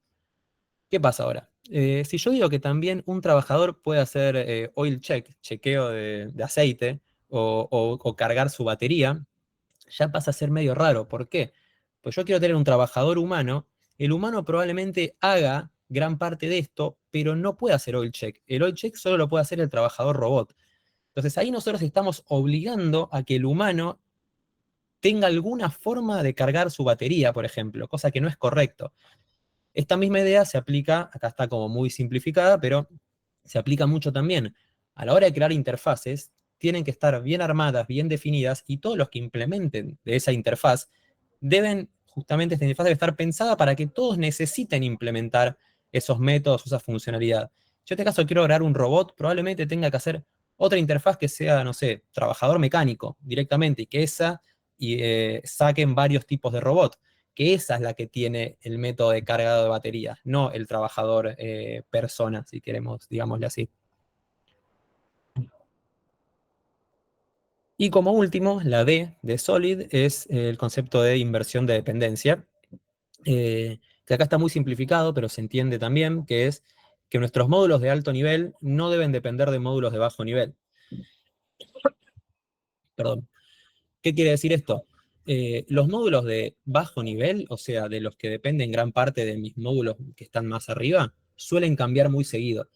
¿Qué pasa ahora? Si yo digo que también un trabajador puede hacer oil check, chequeo de aceite, o cargar su batería, ya pasa a ser medio raro. ¿Por qué? Pues yo quiero tener un trabajador humano, el humano probablemente haga gran parte de esto, pero no puede hacer oil check. El oil check solo lo puede hacer el trabajador robot. Entonces ahí nosotros estamos obligando a que el humano tenga alguna forma de cargar su batería, por ejemplo, cosa que no es correcto. Esta misma idea se aplica, acá está como muy simplificada, pero se aplica mucho también. A la hora de crear interfaces, tienen que estar bien armadas, bien definidas, y todos los que implementen de esa interfaz deben, justamente esta interfaz debe estar pensada para que todos necesiten implementar esos métodos, esa funcionalidad. Yo en este caso quiero crear un robot, probablemente tenga que hacer otra interfaz que sea, no sé, trabajador mecánico directamente, y que saquen varios tipos de robot, que esa es la que tiene el método de cargado de batería, no el trabajador persona, si queremos, digámosle así. Y como último, la D de Solid es el concepto de inversión de dependencia, que acá está muy simplificado, pero se entiende también, que es que nuestros módulos de alto nivel no deben depender de módulos de bajo nivel. Perdón. ¿Qué quiere decir esto? Los módulos de bajo nivel, o sea, de los que dependen gran parte de mis módulos que están más arriba, suelen cambiar muy seguido.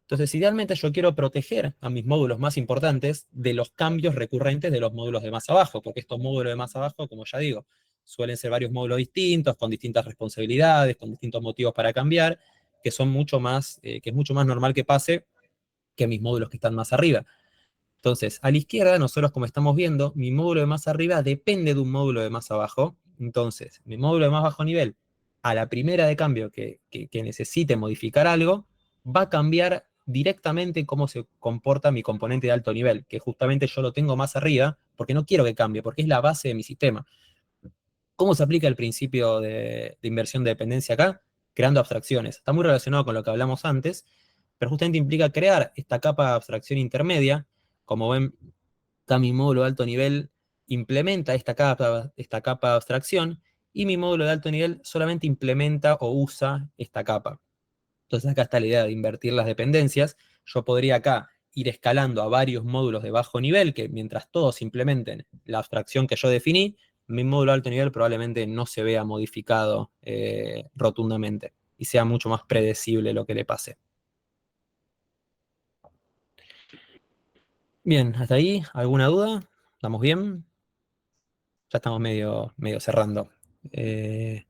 Entonces, idealmente yo quiero proteger a mis módulos más importantes de los cambios recurrentes de los módulos de más abajo, porque estos módulos de más abajo, como ya digo, suelen ser varios módulos distintos, con distintas responsabilidades, con distintos motivos para cambiar, que son mucho más, que es mucho más normal que pase que mis módulos que están más arriba. Entonces, a la izquierda, nosotros como estamos viendo, mi módulo de más arriba depende de un módulo de más abajo. Entonces, mi módulo de más bajo nivel, a la primera de cambio que necesite modificar algo, va a cambiar directamente cómo se comporta mi componente de alto nivel, que justamente yo lo tengo más arriba, porque no quiero que cambie, porque es la base de mi sistema. ¿Cómo se aplica el principio de inversión de dependencia acá? Creando abstracciones. Está muy relacionado con lo que hablamos antes, pero justamente implica crear esta capa de abstracción intermedia. Como ven, acá mi módulo de alto nivel implementa esta capa de abstracción, y mi módulo de alto nivel solamente implementa o usa esta capa. Entonces acá está la idea de invertir las dependencias. Yo podría acá ir escalando a varios módulos de bajo nivel, que mientras todos implementen la abstracción que yo definí, mi módulo de alto nivel probablemente no se vea modificado rotundamente, y sea mucho más predecible lo que le pase. Bien, hasta ahí, ¿alguna duda? ¿Estamos bien? Ya estamos medio cerrando. Me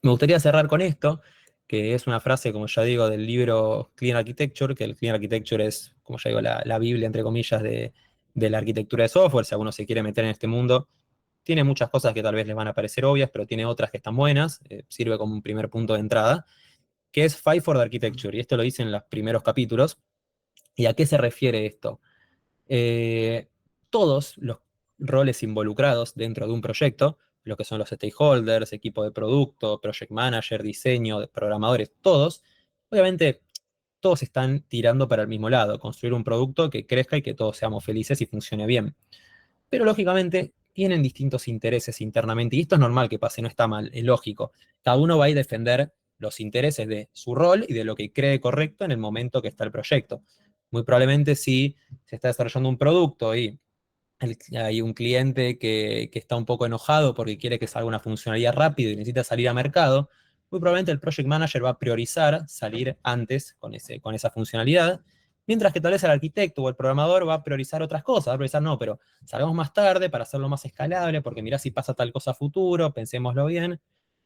gustaría cerrar con esto, que es una frase, como ya digo, del libro Clean Architecture, que el Clean Architecture es, como ya digo, la Biblia, entre comillas, de la arquitectura de software. Si alguno se quiere meter en este mundo, tiene muchas cosas que tal vez les van a parecer obvias, pero tiene otras que están buenas. Sirve como un primer punto de entrada, que es Fight for the Architecture, y esto lo dice en los primeros capítulos. ¿Y a qué se refiere esto? Todos los roles involucrados dentro de un proyecto, lo que son los stakeholders, equipo de producto, project manager, diseño, programadores, todos, obviamente todos están tirando para el mismo lado, construir un producto que crezca y que todos seamos felices y funcione bien. Pero lógicamente tienen distintos intereses internamente, y esto es normal que pase, no está mal, es lógico. Cada uno va a ir a defender los intereses de su rol y de lo que cree correcto en el momento que está el proyecto. Muy probablemente si se está desarrollando un producto y hay un cliente que está un poco enojado porque quiere que salga una funcionalidad rápido y necesita salir a mercado, muy probablemente el project manager va a priorizar salir antes con esa funcionalidad, mientras que tal vez el arquitecto o el programador va a priorizar otras cosas, va a priorizar, no, pero salgamos más tarde para hacerlo más escalable, porque mirá si pasa tal cosa a futuro, pensémoslo bien.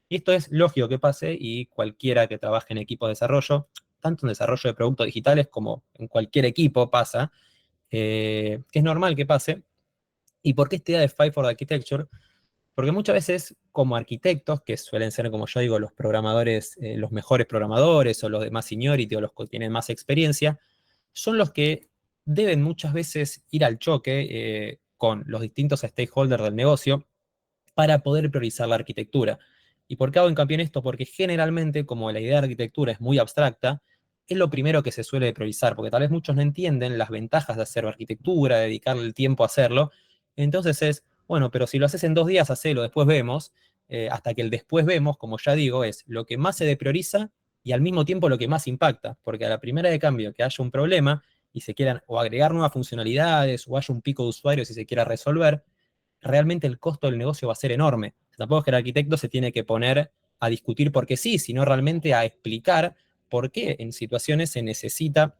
Y esto es lógico que pase, y cualquiera que trabaje en equipo de desarrollo, tanto en desarrollo de productos digitales como en cualquier equipo pasa, que es normal que pase. ¿Y por qué esta idea de Fight for the Architecture? Porque muchas veces, como arquitectos, que suelen ser, como yo digo, los programadores, los mejores programadores, o los de más seniority, o los que tienen más experiencia, son los que deben muchas veces ir al choque con los distintos stakeholders del negocio para poder priorizar la arquitectura. ¿Y por qué hago hincapié en esto? Porque generalmente, como la idea de arquitectura es muy abstracta, es lo primero que se suele priorizar, porque tal vez muchos no entienden las ventajas de hacer arquitectura, dedicarle el tiempo a hacerlo, Entonces es, bueno, pero si lo haces en 2 días, hacelo, después vemos, hasta que el después vemos, como ya digo, es lo que más se deprioriza y al mismo tiempo lo que más impacta, porque a la primera de cambio que haya un problema y se quieran o agregar nuevas funcionalidades o haya un pico de usuarios y se quiera resolver, realmente el costo del negocio va a ser enorme. Tampoco es que el arquitecto se tiene que poner a discutir porque sí, sino realmente a explicar por qué en situaciones se necesita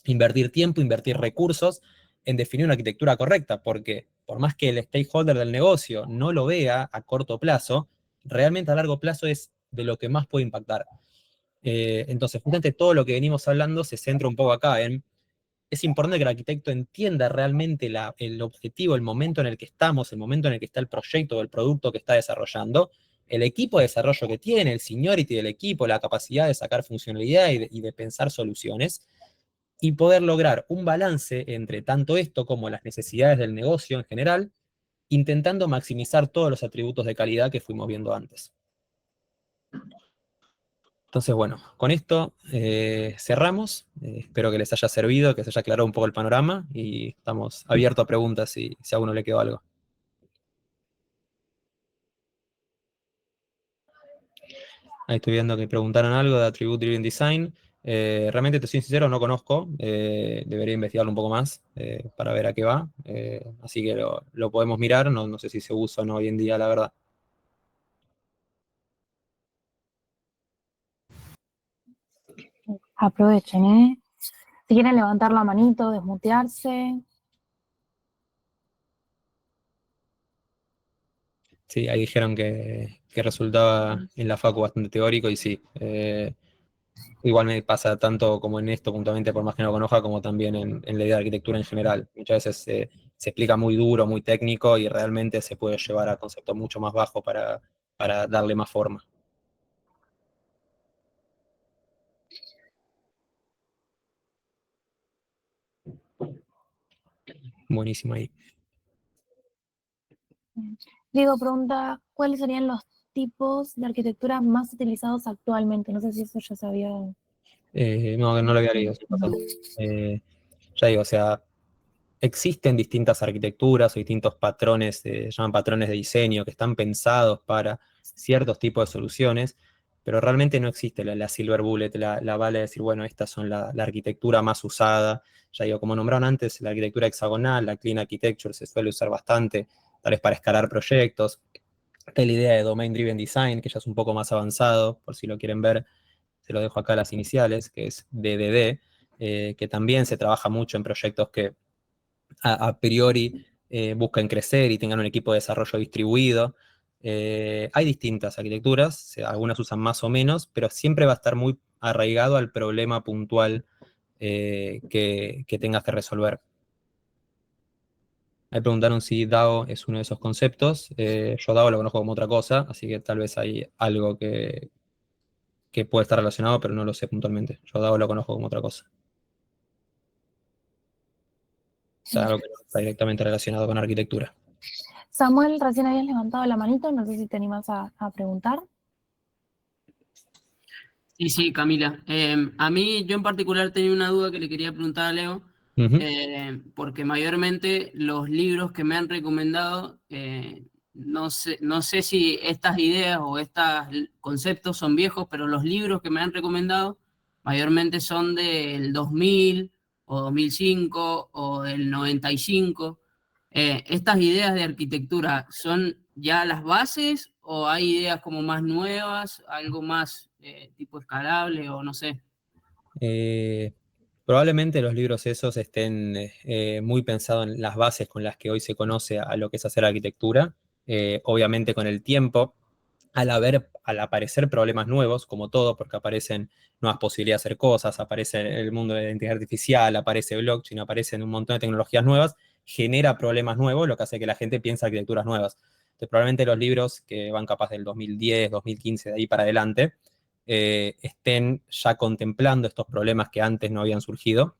invertir tiempo, invertir recursos en definir una arquitectura correcta, porque por más que el stakeholder del negocio no lo vea a corto plazo, realmente a largo plazo es de lo que más puede impactar. Entonces, justamente todo lo que venimos hablando se centra un poco acá en es importante que el arquitecto entienda realmente el objetivo, el momento en el que estamos, el momento en el que está el proyecto o el producto que está desarrollando, el equipo de desarrollo que tiene, el seniority del equipo, la capacidad de sacar funcionalidad y de pensar soluciones, y poder lograr un balance entre tanto esto como las necesidades del negocio en general, intentando maximizar todos los atributos de calidad que fuimos viendo antes. Entonces, bueno, con esto cerramos. Espero que les haya servido, que se haya aclarado un poco el panorama y estamos abiertos a preguntas si a uno le quedó algo. Ahí estoy viendo que preguntaron algo de Attribute Driven Design. Realmente, te soy sincero, no conozco. Debería investigarlo un poco más para ver a qué va. Así que lo podemos mirar. No sé si se usa o no hoy en día, la verdad. Aprovechen, ¿eh? Si quieren levantar la manito, desmutearse. Sí, ahí dijeron que resultaba en la facu bastante teórico y sí. Igual me pasa tanto como en esto puntualmente, por más que no lo conozca, como también en la idea de arquitectura en general. Muchas veces se explica muy duro, muy técnico y realmente se puede llevar a conceptos mucho más bajos para darle más forma. Buenísimo ahí. Diego pregunta, ¿cuáles serían los tipos de arquitectura más utilizados actualmente? No sé si eso ya sabía. No lo había leído, sí, perdón. Ya digo, o sea, existen distintas arquitecturas o distintos patrones, se llaman patrones de diseño, que están pensados para ciertos tipos de soluciones, pero realmente no existe la silver bullet, la bala de decir, bueno, estas son la arquitectura más usada. Ya digo, como nombraron antes, la arquitectura hexagonal, la clean architecture se suele usar bastante, tal vez para escalar proyectos. Está la idea de domain driven design, que ya es un poco más avanzado, por si lo quieren ver, se lo dejo acá las iniciales, que es DDD, que también se trabaja mucho en proyectos que a priori buscan crecer y tengan un equipo de desarrollo distribuido. Hay distintas arquitecturas, algunas usan más o menos, pero siempre va a estar muy arraigado al problema puntual que tengas que resolver. Me preguntaron si DAO es uno de esos conceptos. Yo DAO lo conozco como otra cosa, así que tal vez hay algo que puede estar relacionado, pero no lo sé puntualmente. Yo DAO lo conozco como otra cosa. O sea, algo que no está directamente relacionado con arquitectura. Samuel, recién habías levantado la manito, no sé si te animas a preguntar. Sí, Camila. A mí, yo en particular tenía una duda que le quería preguntar a Leo, porque mayormente los libros que me han recomendado, no sé si estas ideas o estos conceptos son viejos, pero los libros que me han recomendado mayormente son del 2000 o 2005 o del 95. ¿Estas ideas de arquitectura son ya las bases o hay ideas como más nuevas, algo más tipo escalable o no sé? Probablemente los libros esos estén muy pensados en las bases con las que hoy se conoce a lo que es hacer arquitectura. Obviamente con el tiempo, al aparecer problemas nuevos, como todo, porque aparecen nuevas posibilidades de hacer cosas, aparece el mundo de la inteligencia artificial, aparece blockchain, aparecen un montón de tecnologías nuevas, genera problemas nuevos, lo que hace que la gente piense arquitecturas nuevas. Entonces, probablemente los libros que van capaz del 2010, 2015, de ahí para adelante, estén ya contemplando estos problemas que antes no habían surgido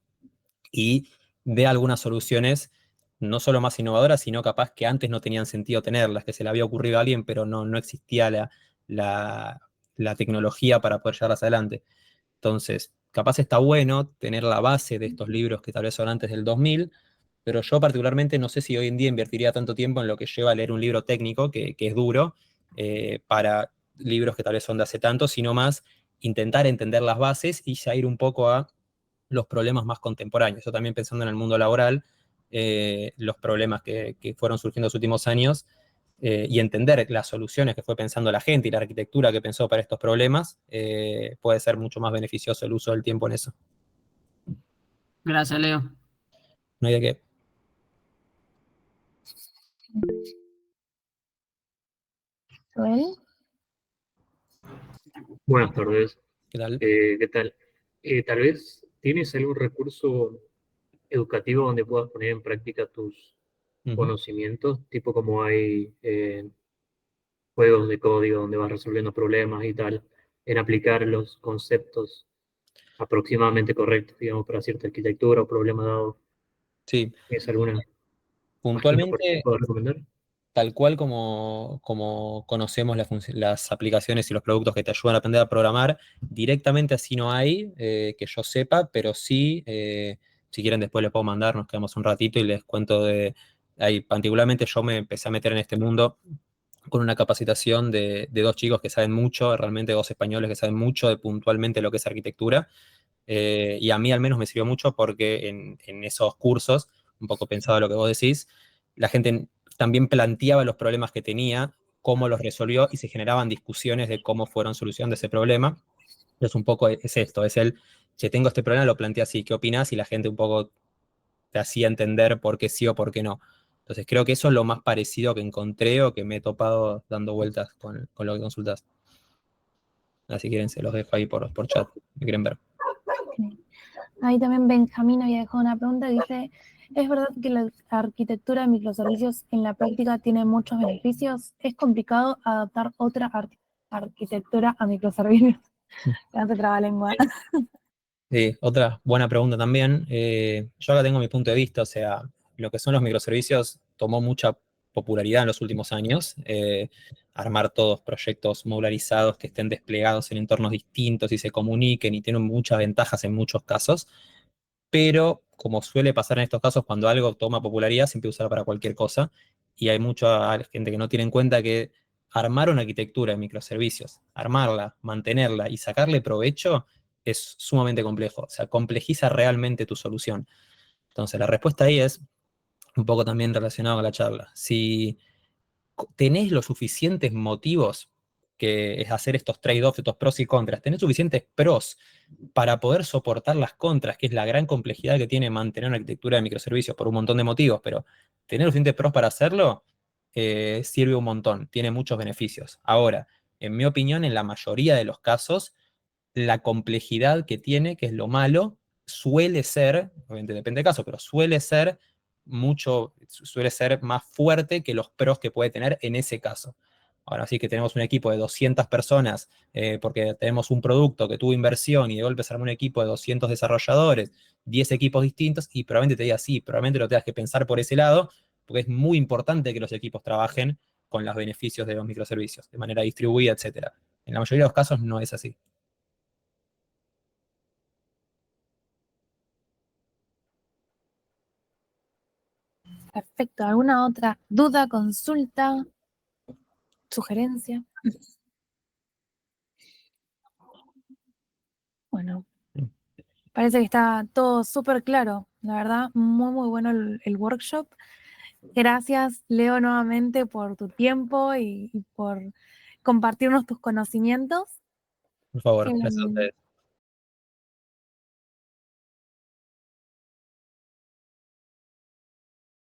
y de algunas soluciones no solo más innovadoras, sino capaz que antes no tenían sentido tenerlas, que se le había ocurrido a alguien, pero no existía la tecnología para poder llevarlas adelante. Entonces, capaz está bueno tener la base de estos libros que tal vez son antes del 2000, pero yo particularmente no sé si hoy en día invertiría tanto tiempo en lo que lleva a leer un libro técnico, que es duro, para libros que tal vez son de hace tanto, sino más intentar entender las bases y ya ir un poco a los problemas más contemporáneos. Yo también pensando en el mundo laboral, los problemas que fueron surgiendo en los últimos años, y entender las soluciones que fue pensando la gente y la arquitectura que pensó para estos problemas, puede ser mucho más beneficioso el uso del tiempo en eso. Gracias, Leo. No hay de qué. Joel. Buenas tardes, ¿Qué tal? ¿qué tal? Tal vez tienes algún recurso educativo donde puedas poner en práctica tus Ujú. conocimientos, tipo como hay juegos de código donde vas resolviendo problemas y tal, en aplicar los conceptos aproximadamente correctos, digamos, para cierta arquitectura o problema dado. Sí, ¿Tienes alguna página por ahí que puntualmente, puedas recomendar? tal cual como conocemos las aplicaciones y los productos que te ayudan a aprender a programar, directamente así no hay, que yo sepa, pero sí, si quieren después les puedo mandar, nos quedamos un ratito y les cuento de... Ahí, particularmente yo me empecé a meter en este mundo con una capacitación de dos chicos que saben mucho, realmente dos españoles que saben mucho de puntualmente lo que es arquitectura, y a mí al menos me sirvió mucho porque en esos cursos, un poco pensado lo que vos decís, la gente también planteaba los problemas que tenía, cómo los resolvió y se generaban discusiones de cómo fueron solucionando ese problema. Entonces un poco es esto, es el, si tengo este problema, lo planteé así, ¿qué opinas? Y la gente un poco te hacía entender por qué sí o por qué no. Entonces creo que eso es lo más parecido que encontré o que me he topado dando vueltas con lo que consultas. Así quieren, se los dejo ahí por chat, me quieren ver. Ahí también Benjamín había dejado una pregunta, dice, ¿es verdad que la arquitectura de microservicios en la práctica tiene muchos beneficios? ¿Es complicado adaptar otra arquitectura a microservicios? Ya te traba lengua. Sí, otra buena pregunta también. Yo acá tengo mi punto de vista, o sea, lo que son los microservicios tomó mucha popularidad en los últimos años. Armar todos proyectos modularizados que estén desplegados en entornos distintos y se comuniquen y tienen muchas ventajas en muchos casos. Pero como suele pasar en estos casos, cuando algo toma popularidad, se empieza a usar para cualquier cosa, y hay mucha gente que no tiene en cuenta que armar una arquitectura de microservicios, armarla, mantenerla y sacarle provecho es sumamente complejo, o sea, complejiza realmente tu solución. Entonces, la respuesta ahí es un poco también relacionado con la charla. Si tenés los suficientes motivos, que es hacer estos trade-offs, estos pros y contras, tenés suficientes pros para poder soportar las contras, que es la gran complejidad que tiene mantener una arquitectura de microservicios por un montón de motivos, pero tener los suficientes pros para hacerlo sirve un montón, tiene muchos beneficios. Ahora, en mi opinión, en la mayoría de los casos, la complejidad que tiene, que es lo malo, suele ser, obviamente depende del caso, pero suele ser más fuerte que los pros que puede tener en ese caso. Ahora sí que tenemos un equipo de 200 personas, porque tenemos un producto que tuvo inversión y de golpe se armó un equipo de 200 desarrolladores, 10 equipos distintos, y probablemente te diga sí, probablemente lo tengas que pensar por ese lado, porque es muy importante que los equipos trabajen con los beneficios de los microservicios, de manera distribuida, etc. En la mayoría de los casos no es así. Perfecto. ¿Alguna otra duda, consulta, sugerencia? Bueno, parece que está todo súper claro. La verdad, muy, muy bueno el workshop. Gracias, Leo, nuevamente por tu tiempo y por compartirnos tus conocimientos. Por favor, gracias a ustedes.